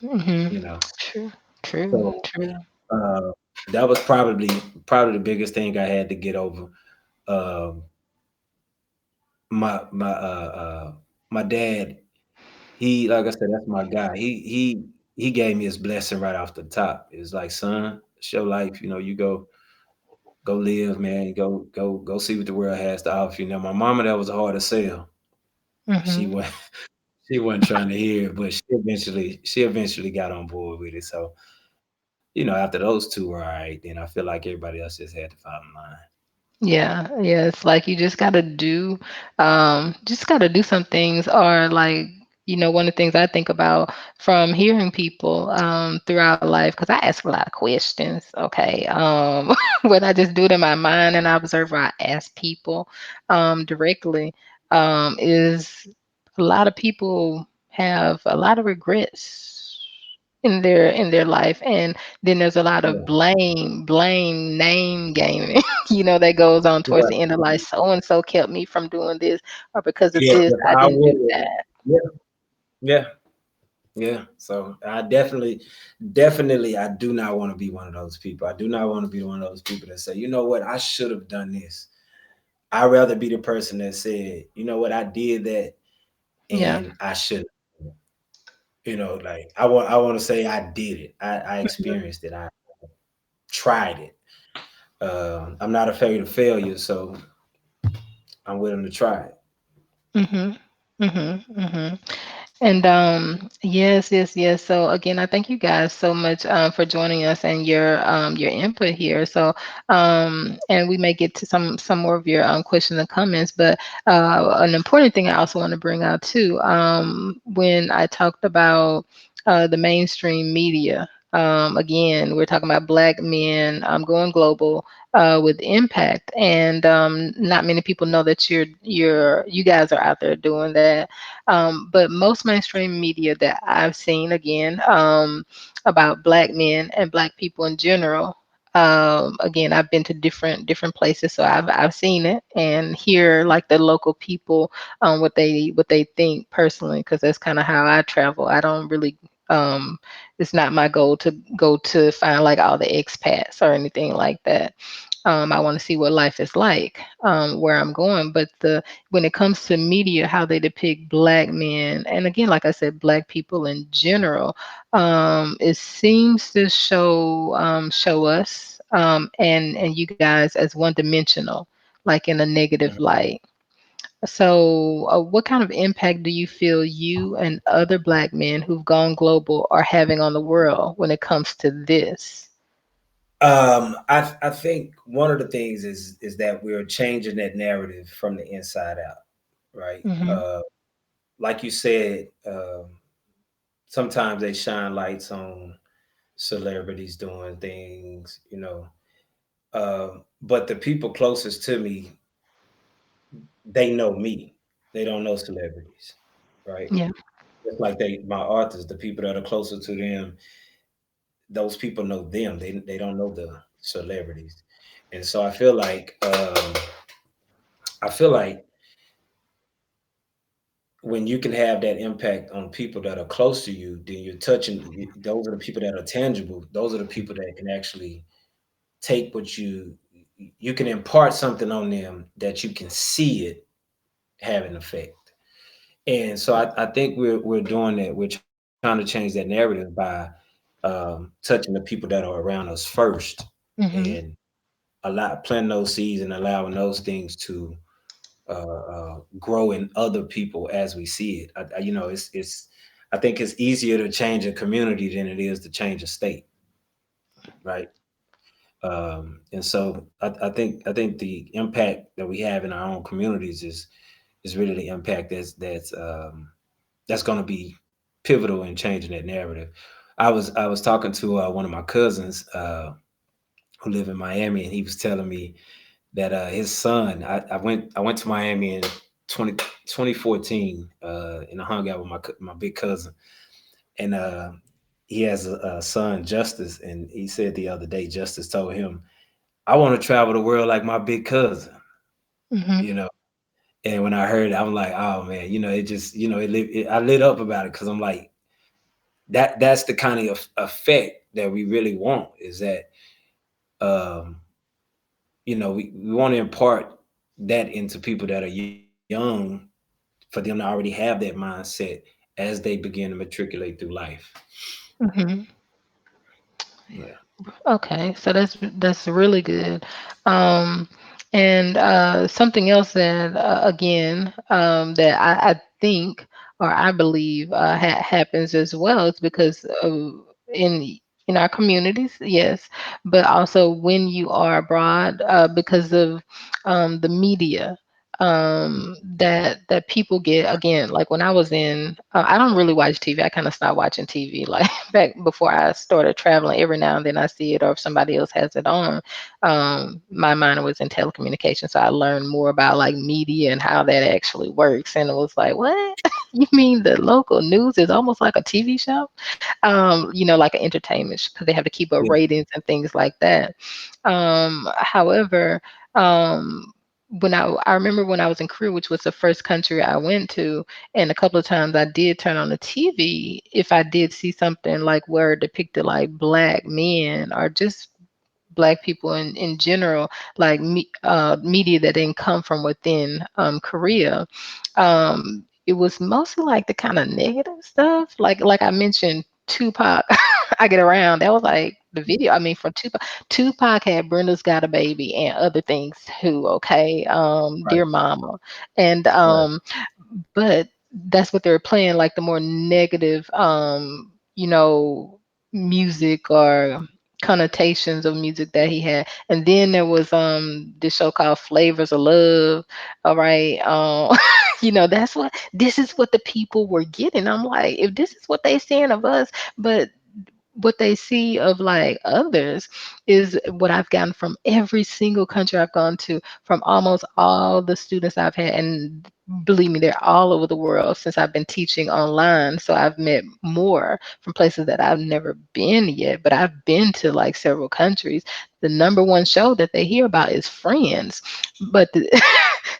Mhm. you know True. True. so True. uh that was probably the biggest thing I had to get over. um my dad, he, like I said, that's my guy. He gave me his blessing right off the top. It was like, son, it's your life. You go live, man. Go see what the world has to offer. My mama, that was hard to sell. She Mhm. was she wasn't trying to hear it, but she eventually got on board with it. So, after those two were all right, then I feel like everybody else just had to fall in line. Yeah, yeah, it's like you just gotta do some things, or like, one of the things I think about from hearing people throughout life, because I ask a lot of questions, okay? When I just do it in my mind and I observe, or I ask people directly, is a lot of people have a lot of regrets in their life, and then there's a lot of Yeah. blame, name gaming, that goes on towards Right. the end of life. So and so kept me from doing this, or because of Yeah. this, If I I didn't do would. that. Yeah. Yeah. Yeah. So I definitely, I do not want to be one of those people. I do not want to be one of those people that say, you know what, I should have done this. I'd rather be the person that said, you know what, I did that Yeah. and I should. Like, I want to say I did it. I experienced it. I tried it. I'm not afraid of failure, so I'm willing to try it. Mhm. Mhm. Mhm. And yes, yes, yes. So again, I thank you guys so much for joining us and your input here. So and we may get to some more of your questions and comments, but an important thing I also want to bring out too, when I talked about the mainstream media. Again, we're talking about Black men going global with impact, and not many people know that you guys are out there doing that. But most mainstream media that I've seen, again, about Black men and Black people in general. Again, I've been to different places, so I've seen it and hear like the local people, what they think personally, because that's kind of how I travel. I don't really. It's not my goal to go to find like all the expats or anything like that. I want to see what life is like where I'm going. But when it comes to media, how they depict Black men, and again, like I said, Black people in general, it seems to show us and you guys as one dimensional, like in a negative light. So, what kind of impact do you feel you and other Black men who've gone global are having on the world when it comes to this? I think one of the things is that we're changing that narrative from the inside out, right? Hmm. Like you said, sometimes they shine lights on celebrities doing things, but the people closest to me, they know me. They don't know celebrities, right? Yeah. Just like my authors, the people that are closer to them, those people know them. They don't know the celebrities, and so I feel like when you can have that impact on people that are close to you, then you're touching. Those are the people that are tangible. Those are the people that can actually take what you you can impart something on them that you can see it have an effect. And so I think we're doing that. We're trying to change that narrative by touching the people that are around us first, Mhm. and planting those seeds and allowing those things to grow in other people as we see it. It's I think it's easier to change a community than it is to change a state, right? And so I think the impact that we have in our own communities is really the impact that's going to be pivotal in changing that narrative. I was talking to one of my cousins who live in Miami, and he was telling me that his son. I went to Miami in 2014, and I hung out with my big cousin, and he has a son, Justice, and he said the other day, Justice told him, "I want to travel the world like my big cousin," Mhm. you know. And when I heard it, I'm like, "Oh man," it just, I lit up about it because I'm like, that's the kind of effect that we really want. Is that um, we want to impart that into people that are young, for them to already have that mindset as they begin to matriculate through life. Mhm. Yeah. Okay, so that's really good. Um, and something else that again that I think or I believe happens as well is because of in our communities, yes, but also when you are abroad because of the media that people get again like when I was in I don't really watch TV. I kind of stopped watching TV like back before I started traveling. Every now and then I see it, or if somebody else has it on. My minor was in telecommunications, so I learned more about like media and how that actually works. And it was like, what? You mean the local news is almost like a TV show? Like an entertainment because they have to keep up Yeah. ratings and things like that. However, when I remember when I was in Korea, which was the first country I went to, and a couple of times I did turn on the TV if I did see something like where it depicted like black men or just black people in general, like media that didn't come from within Korea. It was mostly like the kind of negative stuff, like I mentioned, Tupac. I get around. That was like the video. I mean, from Tupac. Tupac had Brenda's Got a Baby and other things too. Okay, Right. Dear Mama, and Right. but that's what they were playing, like the more negative, music or connotations of music that he had. And then there was this show called Flavors of Love. All right. This is what the people were getting. I'm like, if this is what they saying of us, but what they see of like others is what I've gotten from every single country I've gone to, from almost all the students I've had. And believe me, they're all over the world since I've been teaching online. So I've met more from places that I've never been yet, but I've been to like several countries. The number one show that they hear about is Friends. But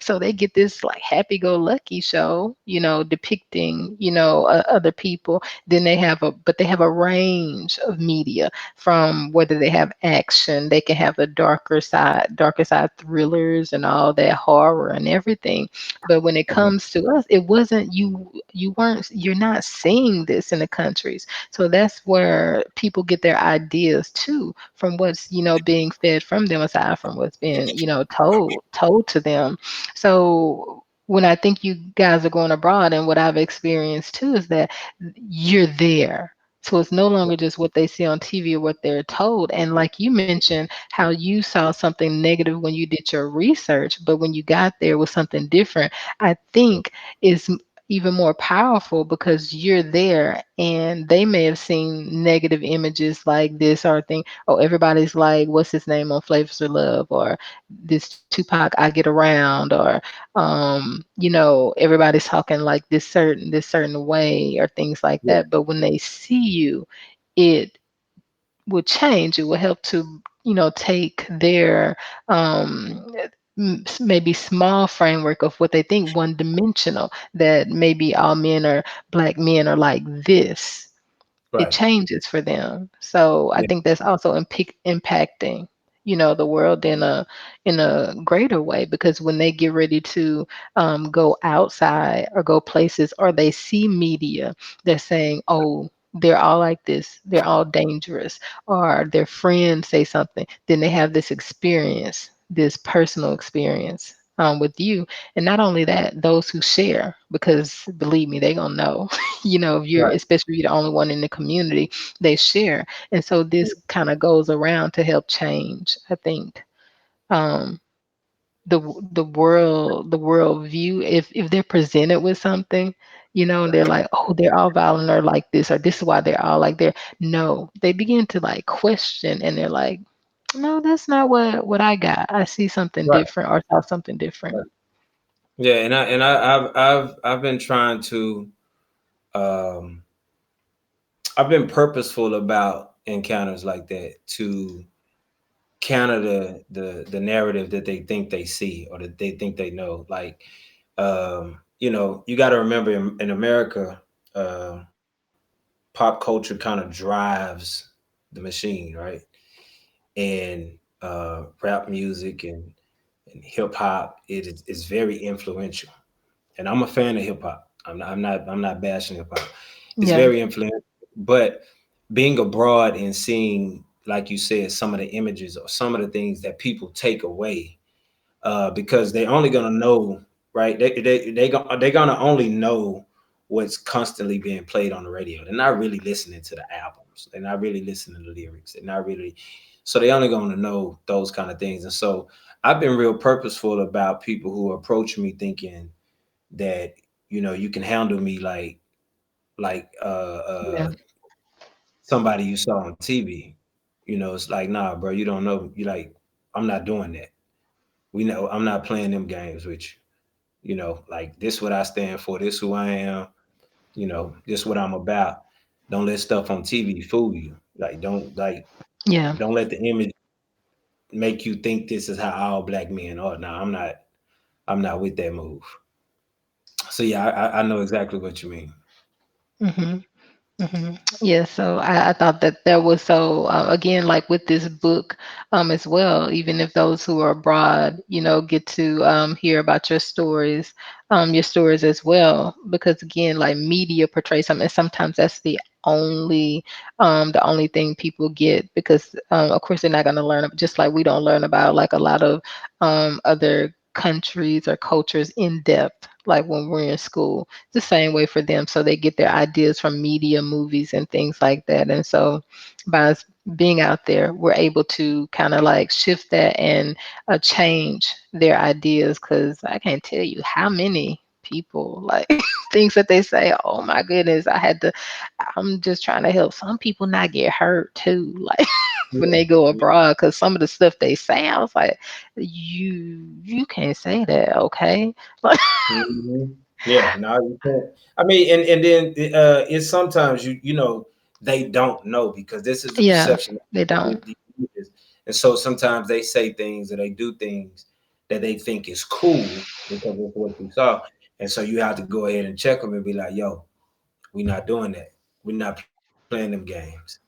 so they get this like happy go lucky show, depicting, other people. Then they have a range of media, from whether they have action, they can have a darker side thrillers and all that horror and everything. But when it Mhm. comes to us, it wasn't you're not seeing this in the countries. So that's where people get their ideas too, from what's, being fed from them, aside from what's being, told to them. So when I think you guys are going abroad, and what I've experienced too is that you're there. So it's no longer just what they see on TV or what they're told. And like you mentioned, how you saw something negative when you did your research, but when you got there was something different, I think is even more powerful because you're there and they may have seen negative images like this or think, oh, everybody's like, what's his name on Flavors of Love, or this Tupac I Get Around, or everybody's talking like this certain way or things like Yeah. that. But when they see you, it will change. It will help to, take their maybe small framework of what they think one dimensional, that maybe all men or black men are like this. It Right. changes for them. So I Yeah. think that's also impacting. the world in a greater way, because when they get ready to go outside or go places, or they see media, they're saying, oh, they're all like this, they're all dangerous, or their friends say something, then they have this experience, this personal experience with you. And not only that, those who share, because believe me, they gonna know, if you're, Right. especially if you're the only one in the community, they share. And so this kind of goes around to help change, I think, um, the world view. If they're presented with something, and they're like, oh, they're all violent or like this, or this is why they're all like they're no, they begin to like question, and they're like, no, that's not what I got. I see something Right. different or saw something different. Right. Yeah, I've been trying to um I've been purposeful about encounters like that to counter the narrative that they think they see or that they think they know. Like, you got to remember in America, uh, pop culture kind of drives the machine, right? And rap music and hip hop, is very influential. And I'm a fan of hip hop. I'm not bashing hip hop. It's Yeah, very influential, but being abroad and seeing, like you said, some of the images or some of the things that people take away, because they're only gonna know, right? They're gonna only know what's constantly being played on the radio. They're not really listening to the albums. They're not really listening to the lyrics. They're not really, so they only gonna know those kind of things. And so I've been real purposeful about people who approach me thinking that you can handle me like yeah, somebody you saw on TV. It's like, nah, bro, you don't know. You like, I'm not doing that. We know I'm not playing them games with you. Like, this what I stand for. This who I am. This what I'm about. Don't let stuff on TV fool you. yeah. Don't let the image make you think this is how all black men are. No, I'm not. I'm not with that move. So yeah, I know exactly what you mean. Hmm. Yeah, so I thought that that was so, again, like with this book as well, even if those who are abroad, get to hear about your stories as well, because again, like media portrays something, and sometimes that's the only thing people get, because of course they're not going to learn, just like we don't learn about like a lot of other countries or cultures in depth, like when we're in school, the same way for them. So they get their ideas from media, movies, and things like that. And so by us being out there, we're able to kind of like shift that and change their ideas. Because I can't tell you how many people like things that they say, oh my goodness, I'm just trying to help some people not get hurt too, like when Yeah. they go abroad, because some of the stuff they say, I was like, you can't say that, okay? Mhm. Yeah, no, you can't. I mean, and then it's sometimes they don't know because this is the Yeah, perception they of don't. the images. And so sometimes they say things or they do things that they think is cool because of what you saw. And so you have to go ahead and check them and be like, "Yo, we're not doing that. We're not playing them games."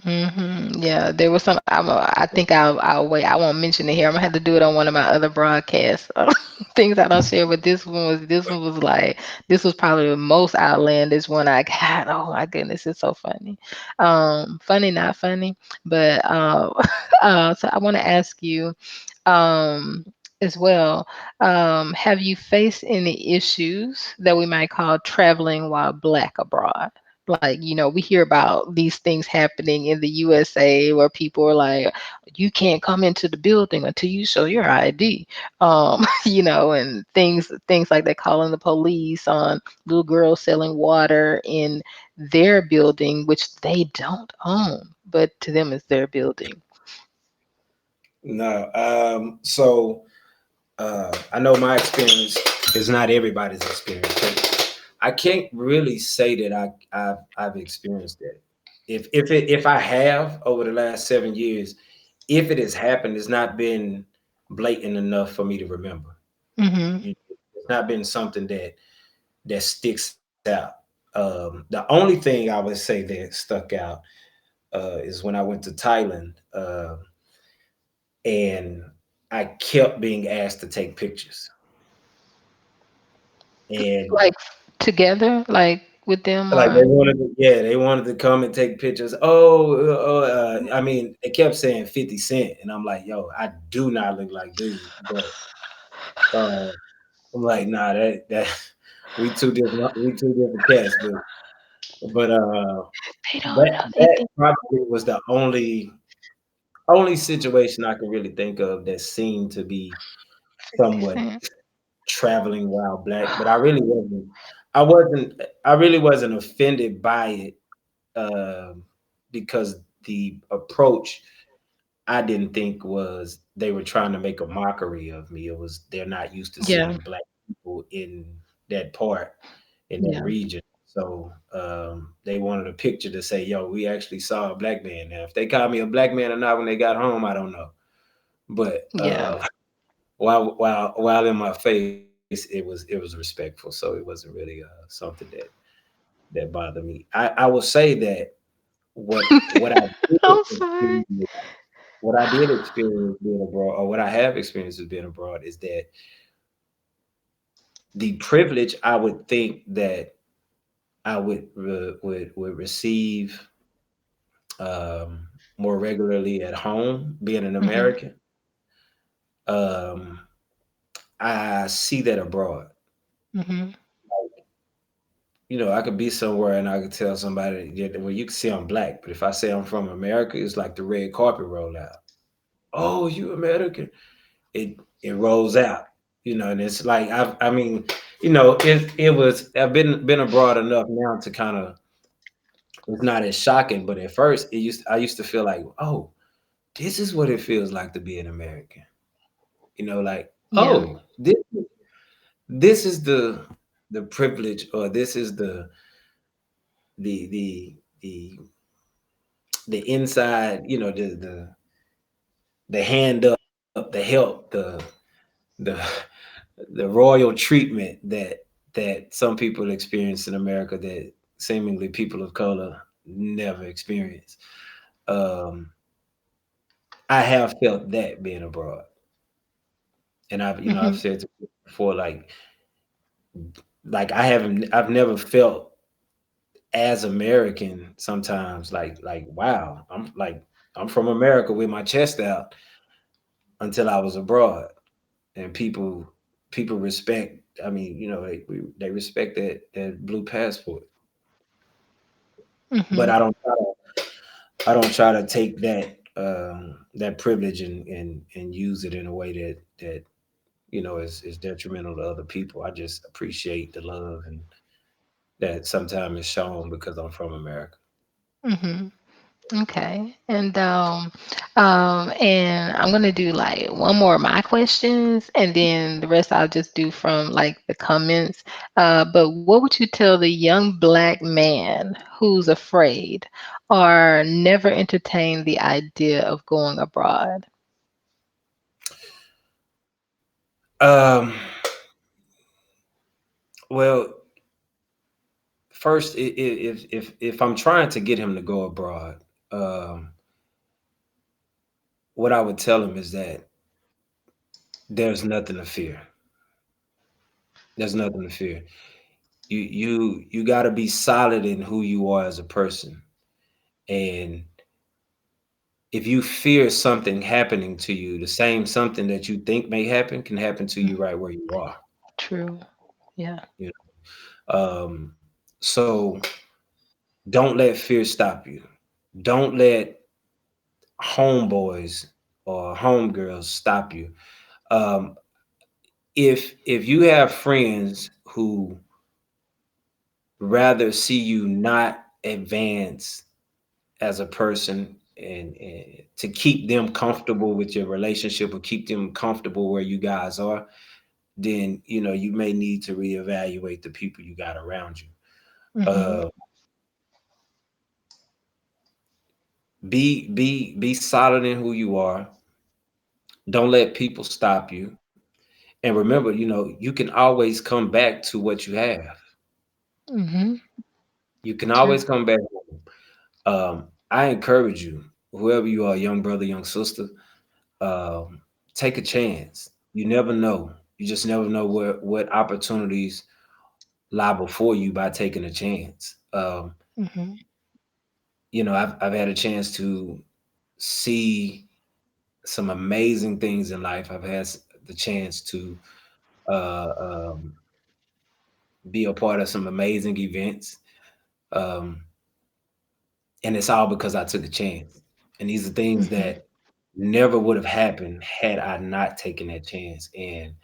Yeah, there was some. I think I'll wait. I won't mention it here. I'm gonna have to do it on one of my other broadcasts. Things I don't share, but this one was like, this was probably the most outlandish one I got. Oh my goodness, it's so funny. Funny, not funny, but so I want to ask you, um, as well. Have you faced any issues that we might call traveling while black abroad? Like, we hear about these things happening in the USA where people are like, you can't come into the building until you show your ID. And things like that, calling the police on little girls selling water in their building, which they don't own, but to them it's their building. No. I know my experience is not everybody's experience. But I can't really say that I've experienced that. If I have over the last 7 years, if it has happened, it's not been blatant enough for me to remember. Hmm. It's not been something that sticks out. The only thing I would say that stuck out is when I went to Thailand. and I kept being asked to take pictures. And Like together, like with them like they or wanted to, yeah, they wanted to come and take pictures. I mean, they kept saying 50 Cent, and I'm like, yo, I do not look like dude, but uh, I'm like, nah, that we two different cats, but they don't know that they that think probably was the only situation I can really think of that seemed to be 50 somewhat Cent. traveling while black, but I really wasn't offended by it, because the approach I didn't think was they were trying to make a mockery of me. It was they're not used to Yeah, seeing black people in that part, in that yeah, region. So they wanted a picture to say, "Yo, we actually saw a black man." Now, if they called me a black man or not when they got home, I don't know. But yeah. while in my face, it was respectful. So it wasn't really something that bothered me. I will say that what I did I'm sorry. experience, what I did experience being abroad, or what I have experienced as being abroad, is that the privilege I would think that I would receive um, more regularly at home, being an Mhm, American, um, I see that abroad. mhm, I could be somewhere and I could tell somebody, yeah, well, you can see I'm black, but if I say I'm from America, it's like the red carpet roll out. Oh, you American? It rolls out, and it's like I mean, I've been abroad enough now to kind of, it's not as shocking, but at first I used to feel like, oh, this is what it feels like to be an American. Like, yeah, oh, this is the privilege, or this is the the the the inside, the hand up, the help, the the royal treatment that some people experience in America that seemingly people of color never experience. Um, I have felt that being abroad, and I've mhm, said to people before, like I've never felt as American sometimes, like wow, I'm from America with my chest out, until I was abroad, and people respect. I mean, they respect that blue passport, but mhm, I don't try to take that privilege and use it in a way that is detrimental to other people. I just appreciate the love and that sometimes is shown because I'm from America. mhm. Okay. And I'm gonna do like one more of my questions, and then the rest I'll just do from like the comments. But what would you tell the young black man who's afraid or never entertained the idea of going abroad? Um, well, first, if I'm trying to get him to go abroad, um, what I would tell him is that there's nothing to fear. There's nothing to fear. You got to be solid in who you are as a person, and if you fear something happening to you, the same something that you think may happen can happen to you Mm, right where you are. true. Yeah. You so don't let fear stop you. Don't let homeboys or homegirls stop you. Um, if you have friends who rather see you not advance as a person, and to keep them comfortable with your relationship or keep them comfortable where you guys are, then you may need to reevaluate the people you got around you. Mhm. Uh, be solid in who you are. Don't let people stop you. And remember, you can always come back to what you have. Mhm. You can True. always come back home. I encourage you, whoever you are, young brother, young sister, um, take a chance. You never know. You just never know what opportunities lie before you by taking a chance. Mhm. I've had a chance to see some amazing things in life. I've had the chance to uh, um, be a part of some amazing events, um, and it's all because I took a chance. And these are things Mhm. that never would have happened had I not taken that chance. And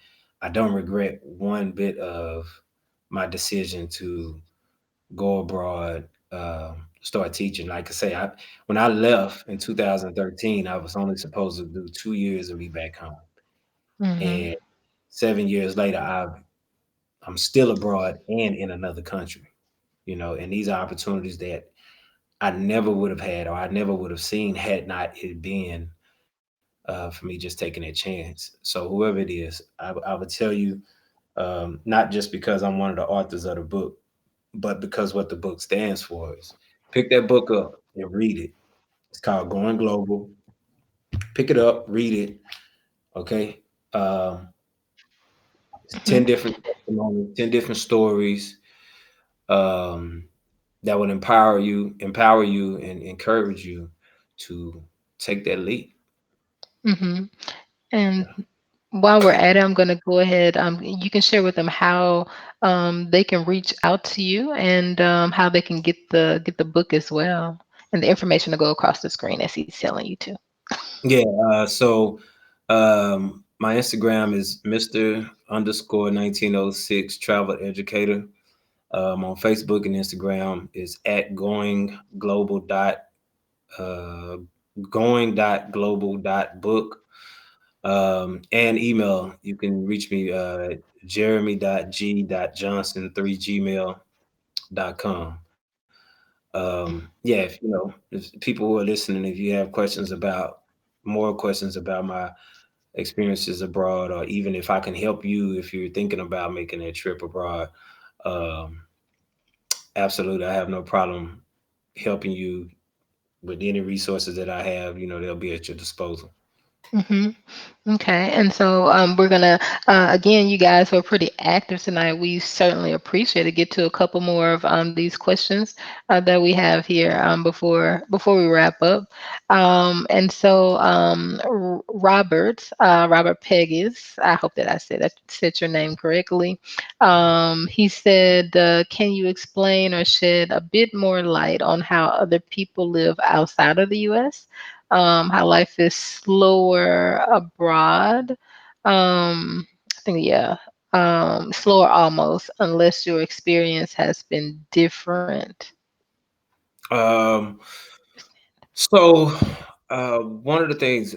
I don't regret one bit of my decision to go abroad, start teaching. Like I say, when I left in 2013, I was only supposed to do 2 years and be back home. Mhm. And 7 years later, I'm still abroad and in another country. And these are opportunities that I never would have had or I never would have seen had not it been for me just taking that chance. So whoever it is, I would tell you, not just because I'm one of the authors of the book, but because what the book stands for is pick that book up and read it. It's called Going Global. Pick it up, read it. Okay. Um, it's Mhm. 10 different testimonies, 10 different stories, um, that would empower you and encourage you to take that leap. Mhm. And while we're at it, I'm going to go ahead. You can share with them how they can reach out to you and how they can get the book as well, and the information to go across the screen as he's telling you to. Yeah. So my Instagram is Mr. underscore 1906 travel educator. On Facebook and Instagram is at uh, going.global.book. And email, you can reach me jeremy.g.johnson3gmail.com. Yeah, if people who are listening, if you have more questions about my experiences abroad, or even if I can help you if you're thinking about making a trip abroad, um, absolutely, I have no problem helping you with any resources that I have. They'll be at your disposal. Hmm. Okay, and so we're gonna again, you guys were pretty active tonight. We certainly appreciate it. Get to a couple more of these questions that we have here before we wrap up. And so Robert Peggis, I hope that I said your name correctly. He said, "Can you explain or shed a bit more light on how other people live outside of the U.S.? How life is slower abroad. I think, yeah, slower almost, unless your experience has been different." Um, so, one of the things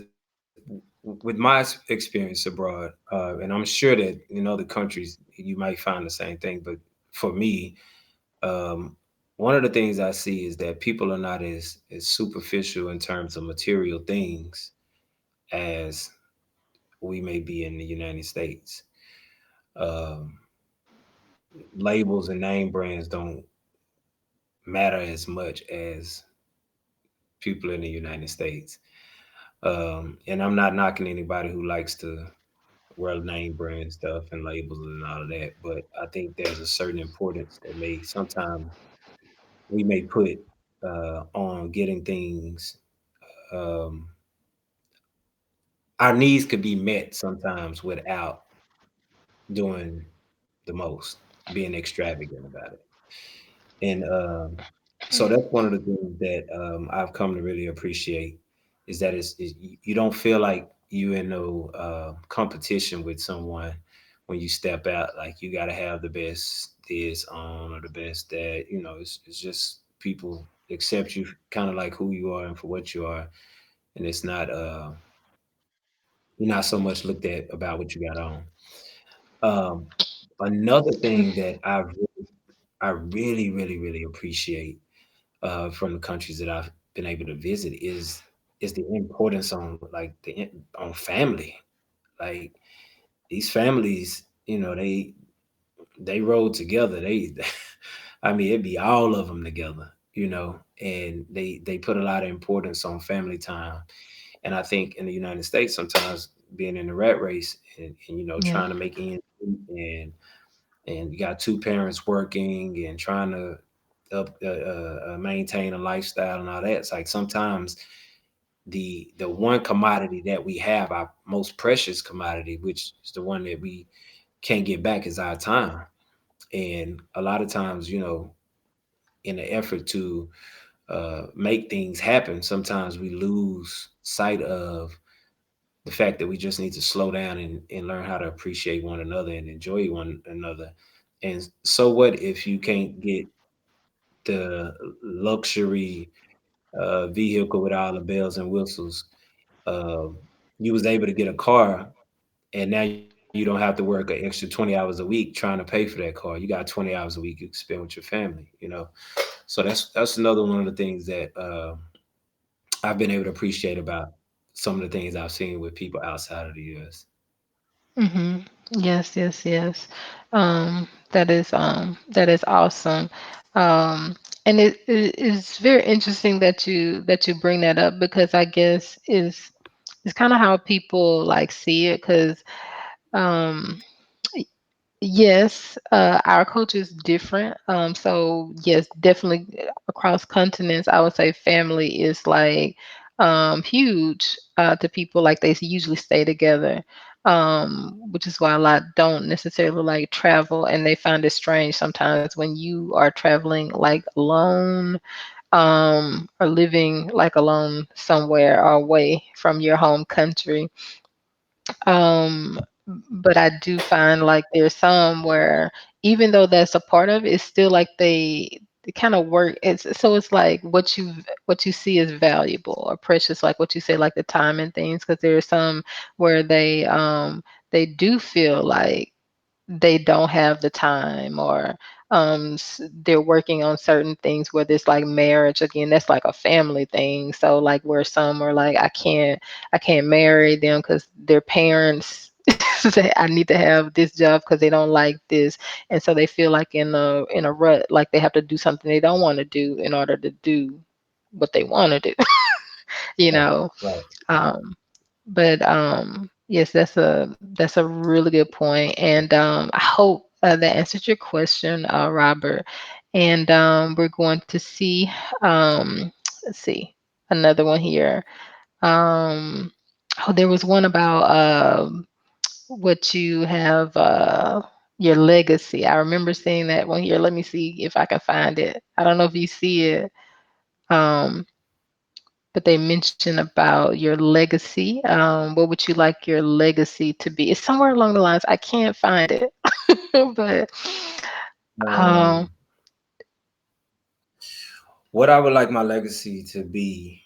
with my experience abroad, and I'm sure that in other countries you might find the same thing, but for me, um, one of the things I see is that people are not as superficial in terms of material things as we may be in the United States. Um, Labels and name brands don't matter as much as people in the United States. And I'm not knocking anybody who likes to wear name brand stuff and labels and all of that, but I think there's a certain importance that may sometimes we may put on getting things. Um, our needs could be met sometimes without doing the most, being extravagant about it. And so that's one of the things that I've come to really appreciate is that you don't feel like you in no competition with someone when you step out. Like you got to have the best this on or the best that. It's just people accept you kind of like who you are and for what you are, and it's not you're not so much looked at about what you got on. Um, Another thing that I really, really, really appreciate from the countries that I've been able to visit is the importance on on family. Like these families, they roll together. I mean, it'd be all of them together, and they put a lot of importance on family time. And I think in the United States, sometimes being in the rat race and Yeah. trying to make ends meet, and you got two parents working and trying to maintain a lifestyle and all that. It's like sometimes the one commodity that we have, our most precious commodity, which is the one that we can't get back, is our time. And a lot of times, in the effort to make things happen, sometimes we lose sight of the fact that we just need to slow down and learn how to appreciate one another and enjoy one another. And so what if you can't get the luxury vehicle with all the bells and whistles? Uh, you was able to get a car, and now you don't have to work an extra 20 hours a week trying to pay for that car. You got 20 hours a week you can spend with your family. So that's another one of the things that I've been able to appreciate about some of the things I've seen with people outside of the US. Mm-hmm. Yes, yes, yes. That is awesome. And it is very interesting that you bring that up because I guess is it's kind of how people like see it because um yes, our culture is different. So yes, definitely across continents, I would say family is like huge to people. Like they usually stay together, which is why a lot don't necessarily like travel, and they find it strange sometimes when you are traveling like alone, or living like alone somewhere or away from your home country. um, but I do find like there's some where even though that's a part of it, it's still like they kind of work. It's like what you see is valuable or precious, like what you say, like the time and things. Because there's some where they do feel like they don't have the time or they're working on certain things, whether it's like marriage again, that's like a family thing. So like where some are like I can't marry them because their parents say I need to have this job because they don't like this, and so they feel like in a rut, like they have to do something they don't want to do in order to do what they want to do. you Right, know right. um but yes, that's a really good point, and I hope that answered your question, Robert. And we're going to see, let's see, another one here. Um, oh, there was one about what you have, your legacy. I remember seeing that one here. Let me see if I can find it. I don't know if you see it. Um, but they mention about your legacy. What would you like your legacy to be? It's somewhere along the lines. I can't find it, but um, Um, what I would like my legacy to be,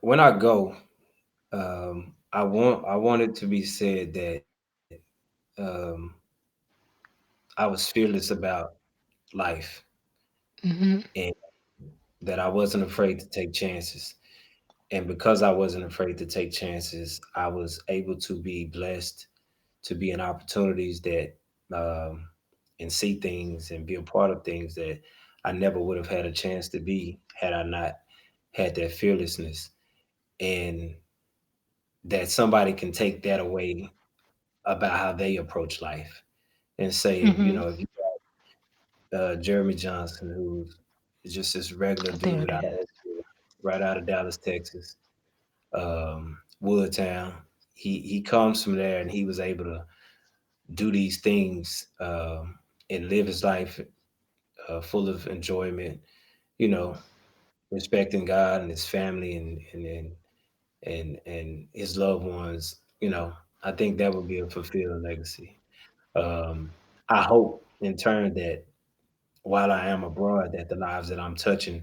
when I go, I want it to be said that um, I was fearless about life mhm, and that I wasn't afraid to take chances. And because I wasn't afraid to take chances, I was able to be blessed to be in opportunities that um, and see things and be a part of things that I never would have had a chance to be had I not had that fearlessness. And that somebody can take that away about how they approach life and say, mhm. if you Jeremy Johnson, who's just this regular I think I dude got it. right out of Dallas, Texas, Woodtown. He comes from there, and he was able to do these things and live his life full of enjoyment. You know, respecting God and his family and his loved ones. I think that would be a fulfilling legacy. Um, I hope in turn that while I am abroad, that the lives that I'm touching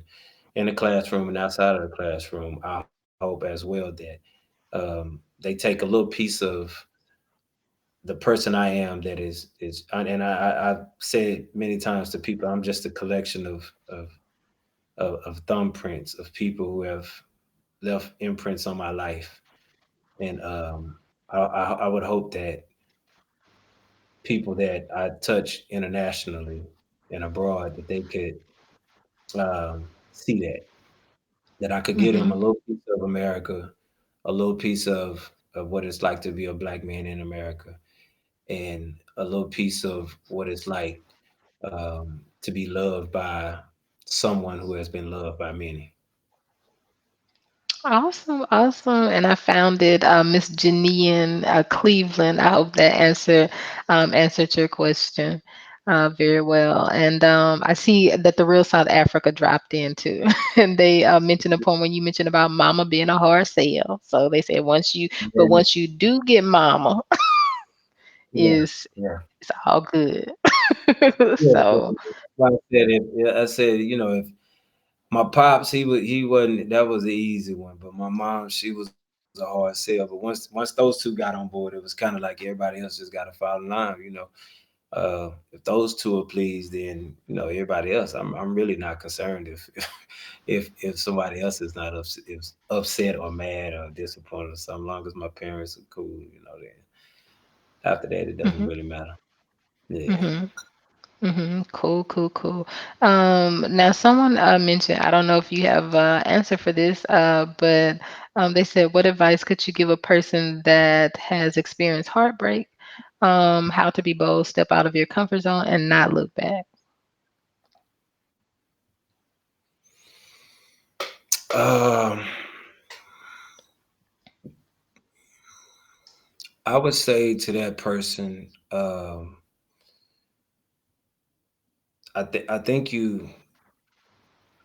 in the classroom and outside of the classroom, I hope as well that they take a little piece of the person I am that is and I've said many times to people, I'm just a collection of thumbprints of people who have left imprints on my life. And I would hope that people that I touch internationally and abroad, that they could see that I could get him Mhm. a little piece of America, a little piece of what it's like to be a black man in America, and a little piece of what it's like to be loved by someone who has been loved by many. Awesome, awesome. And I found it, Miss Janian Cleveland. I hope that answered your question very well. And I see that the real South Africa dropped in too, and they mentioned a point when you mentioned about Mama being a hard sell. So they said Yeah, once you do get Mama, yeah, is yeah. it's all good. Yeah, So. like I said, I said, if my pops, he wasn't. That was the easy one. But my mom, she was a hard sell. But once those two got on board, it was kind of like everybody else just got to fall in line. If those two are pleased, then everybody else. I'm really not concerned if somebody else is not upset or mad or disappointed or something. Long as my parents are cool, then after that it doesn't Mhm, really matter. Yeah. mhm. Cool, cool, cool. Now someone mentioned, I don't know if you have answer for this, but they said, what advice could you give a person that has experienced heartbreak? How to be bold, step out of your comfort zone, and not look back. Um, I would say to that person,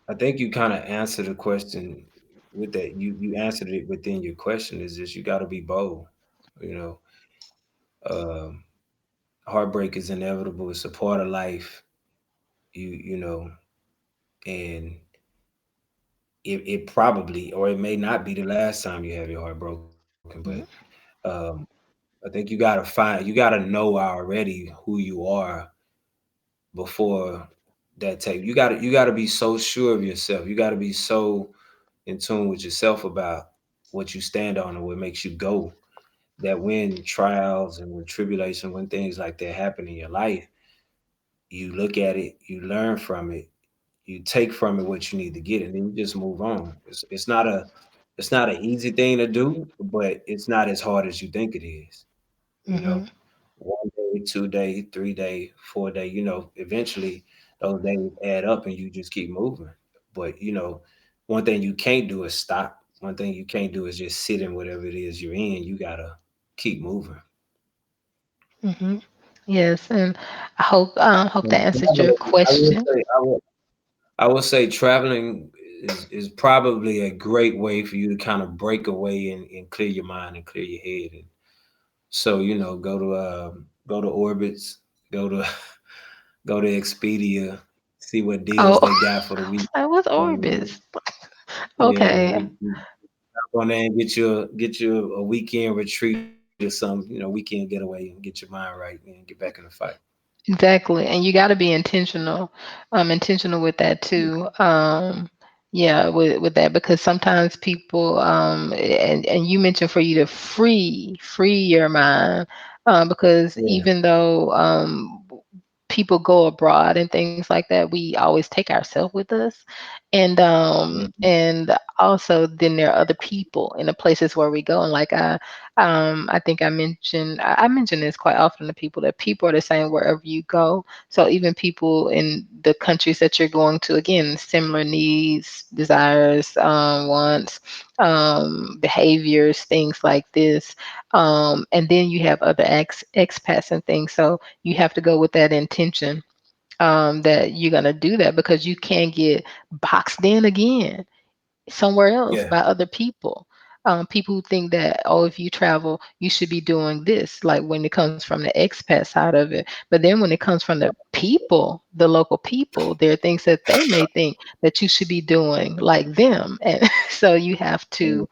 I think you kind of answered the question with that. You answered it within your question. Is just you got to be bold. You know, um, heartbreak is inevitable. It's a part of life. You know, and it probably or it may not be the last time you have your heart broken, but Mhm, um, I think you gotta know already who you are before that tape. You gotta be so sure of yourself. You gotta be so in tune with yourself about what you stand on and what makes you go. That when trials and when tribulation, when things like that happen in your life, you look at it, you learn from it, you take from it what you need to get, and then you just move on. It's not an easy thing to do, but it's not as hard as you think it is. You know, mhm, 1 day, 2 day, 3 day, 4 day. Eventually those days add up, and you just keep moving. But one thing you can't do is stop. One thing you can't do is just sit in whatever it is you're in. You gotta keep moving. mhm. Yes, and I hope And that answered your traveling, I will question. say, I will say traveling is probably a great way for you to kind of break away and clear your mind and clear your head. And so go to Orbits, go to go to Expedia, see what deals Oh, they got for the week. I was And Orbis. yeah, Okay. you hop on there and get you a weekend retreat or some weekend getaway and get your mind right and get back in the fight. Exactly, and you got to be intentional with that too. Yeah, with that because sometimes people, and you mentioned for you to free your mind, because Yeah. even though people go abroad and things like that, we always take ourselves with us, Mhm. and also then there are other people in the places where we go, and like I think I mention this quite often to people that people are the same wherever you go. So even people in the countries that you're going to, again, similar needs, desires, wants, behaviors, things like this. And then you have other expats and things. So you have to go with that intention, that you're going to do that because you can't get boxed in again somewhere else Yeah. by other people. People who think that, oh, if you travel, you should be doing this, like when it comes from the expat side of it. But then when it comes from the people, the local people, there are things that they may think that you should be doing like them. And so you have to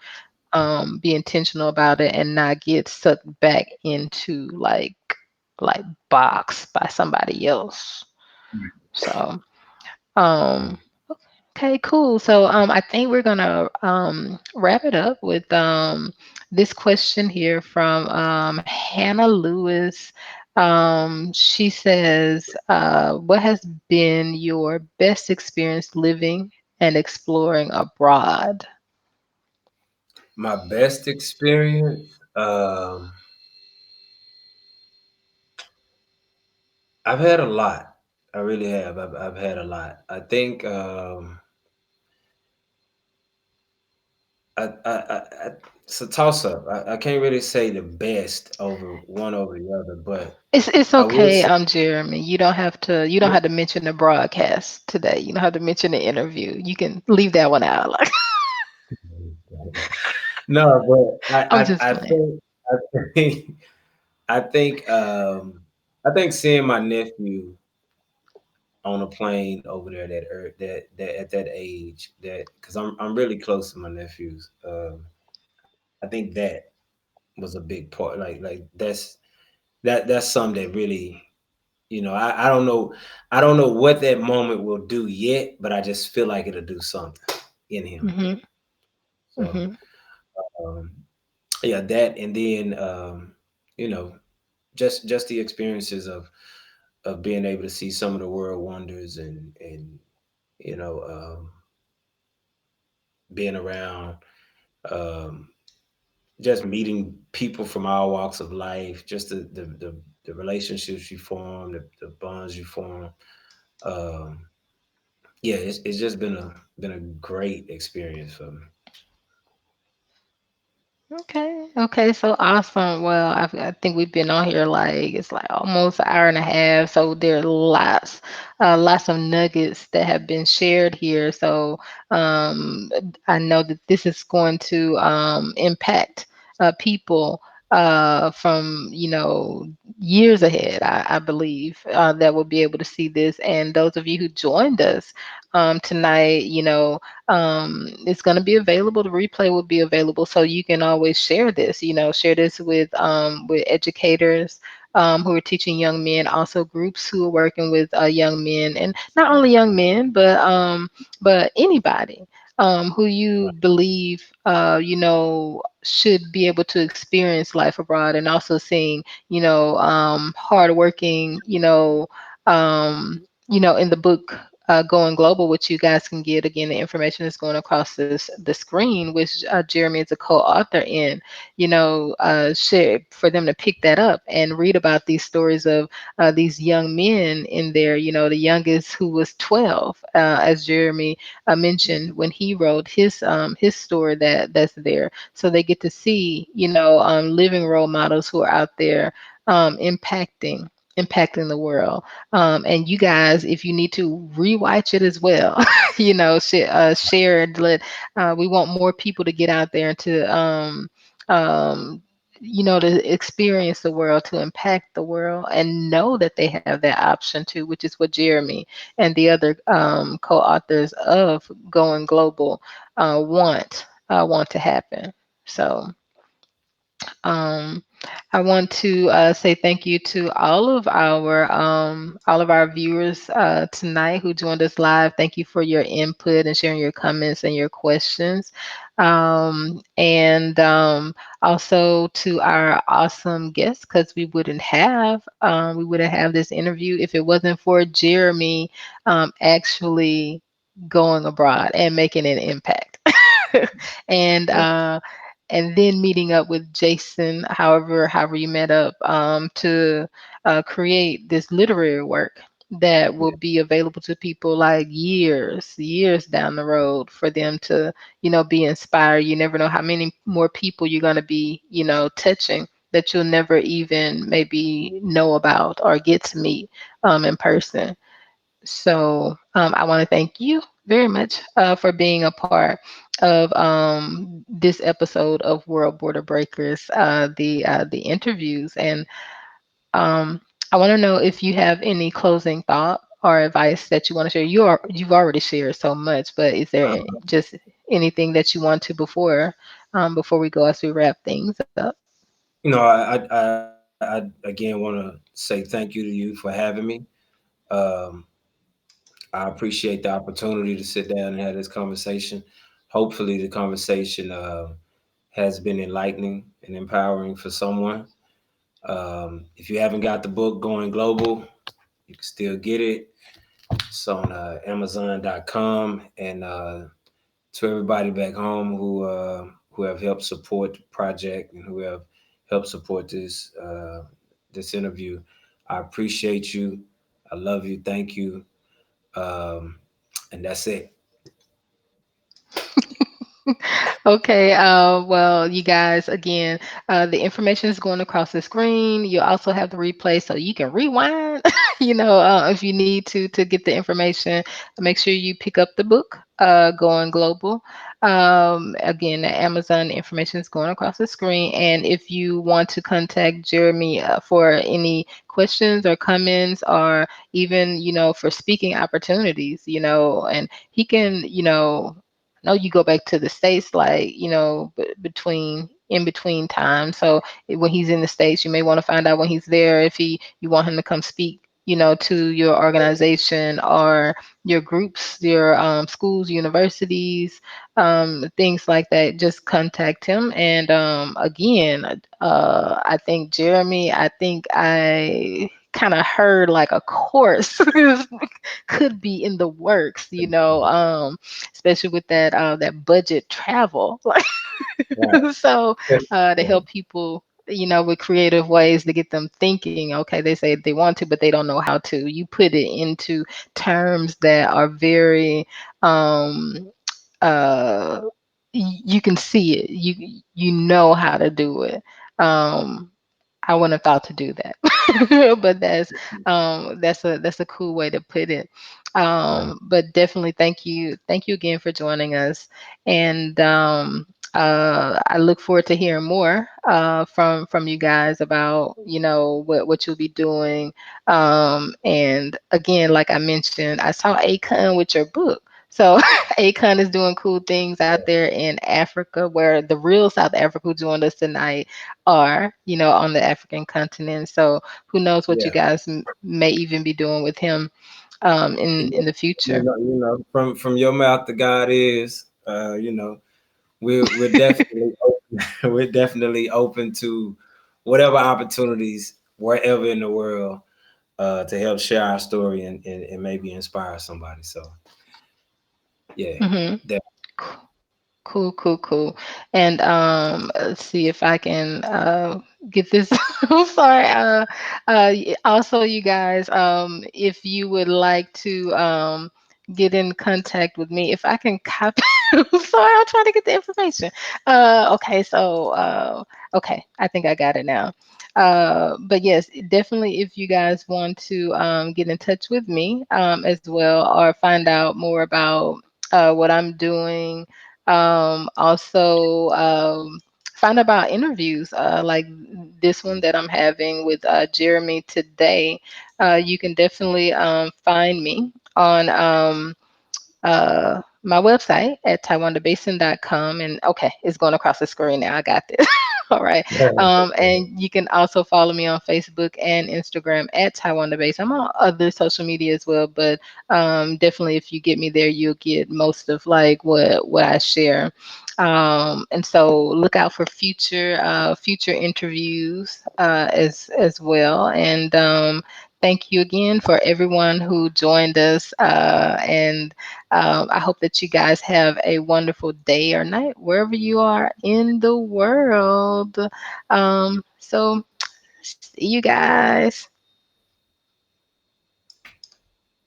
be intentional about it and not get sucked back into like box by somebody else. So um okay, cool. So I think we're gonna wrap it up with this question here from Hannah Lewis. She says, "What has been your best experience living and exploring abroad?" My best experience, I've had a lot. I really have. I've had a lot. I think I it's a toss up. I can't really say the best over one over the other, but It's I would okay, say Jeremy. You don't have to mention the broadcast today. You don't have to mention the interview. You can leave that one out. Like, no, but I'm just playing. I think I think um I think seeing my nephew on a plane over there that at that age that because I'm really close to my nephews. I think that was a big part. Like that's something that really I don't know what that moment will do yet, but I just feel like it'll do something in him. Mhm. So Mhm. um, yeah, that and then you know just the experiences of being able to see some of the world wonders and you know being around um, just meeting people from all walks of life, just the relationships you form, the bonds you form. Um, yeah, it's just been a great experience for me. Okay. Okay. So awesome. Well, I think we've been on here like it's like almost an hour and a half. So there are lots of nuggets that have been shared here. So I know that this is going to impact people from years ahead. I believe that will be able to see this. And those of you who joined us tonight, it's going to be available. The replay will be available, so you can always share this. Share this with educators who are teaching young men, also groups who are working with young men, and not only young men, but anybody who you believe should be able to experience life abroad, and also seeing hardworking in the book Going Global, which you guys can get. Again, the information is going across the screen, which Jeremy is a co-author in. Share for them to pick that up and read about these stories of these young men in there. The youngest who was 12, as Jeremy mentioned when he wrote his story that's there. So they get to see living role models who are out there impacting the world. And you guys, if you need to rewatch it as well, share it. We want more people to get out there and um, to experience the world, to impact the world, and know that they have that option too, which is what Jeremy and the other co-authors of Going Global want to happen. So. Um, I want to say thank you to all of our viewers tonight who joined us live. Thank you for your input and sharing your comments and your questions, and also to our awesome guests, because we wouldn't have this interview if it wasn't for Jeremy actually going abroad and making an impact. and Yeah. uh, and then meeting up with Jason, however you met up, to create this literary work that will be available to people like years down the road for them to, be inspired. You never know how many more people you're going to be, touching that you'll never even maybe know about or get to meet in person. So I want to thank you very much for being a part of this episode of World Border Breakers, the interviews, and um, I want to know if you have any closing thought or advice that you want to share. You've already shared so much, but is there just anything that you want to before we go as we wrap things up? I again want to say thank you to you for having me. Um, I appreciate the opportunity to sit down and have this conversation. Hopefully, the conversation has been enlightening and empowering for someone. If you haven't got the book Going Global, you can still get it. It's on Amazon.com. And to everybody back home who have helped support the project and who have helped support this interview, I appreciate you. I love you. Thank you. Um, and that's it. Okay, well, you guys, again, the information is going across the screen. You also have the replay, so you can rewind, if you need to get the information. Make sure you pick up the book, Going Global. Again, the Amazon information is going across the screen. And if you want to contact Jeremy for any questions or comments, or even, for speaking opportunities, and he can, know you go back to the states, like, between in between time. So when he's in the states, you may want to find out when he's there if you want him to come speak, to your organization or your groups, your schools, universities, things like that. Just contact him. And again, I think Jeremy, I think I kind of heard like a course could be in the works, especially with that budget travel. Like, Right. so to help people, with creative ways to get them thinking. Okay, they say they want to, but they don't know how to. You put it into terms that are very um uh you can see it. You know how to do it. I wouldn't have thought to do that, but that's a cool way to put it. Right. But definitely thank you again for joining us, and I look forward to hearing more from you guys about what you'll be doing. And again, like I mentioned, I saw Akon with your book. So Akon is doing cool things out there in Africa, where the real South Africa who joined us tonight are, on the African continent. So who knows what you Yeah. guys may even be doing with him in the future. From your mouth to God is, we're definitely open, we're definitely open to whatever opportunities wherever in the world to help share our story and maybe inspire somebody. So yeah, Hmm. that, Cool, cool, cool. And let's see if I can get this. I'm sorry. Also, you guys, if you would like to get in contact with me, if I can copy. I'm sorry, I'm trying to get the information. Okay, so okay, I think I got it now. But yes, definitely, if you guys want to get in touch with me as well, or find out more about what I'm doing, also, find about interviews like this one that I'm having with Jeremy today. You can definitely find me on my website at taiwandabason.com. And okay, it's going across the screen now. I got this. All right. And you can also follow me on Facebook and Instagram at Taiwanda Bason. I'm on other social media as well, but definitely if you get me there, you'll get most of like what I share. And so look out for future interviews as well. And thank you again for everyone who joined us. And I hope that you guys have a wonderful day or night wherever you are in the world. So, see you guys.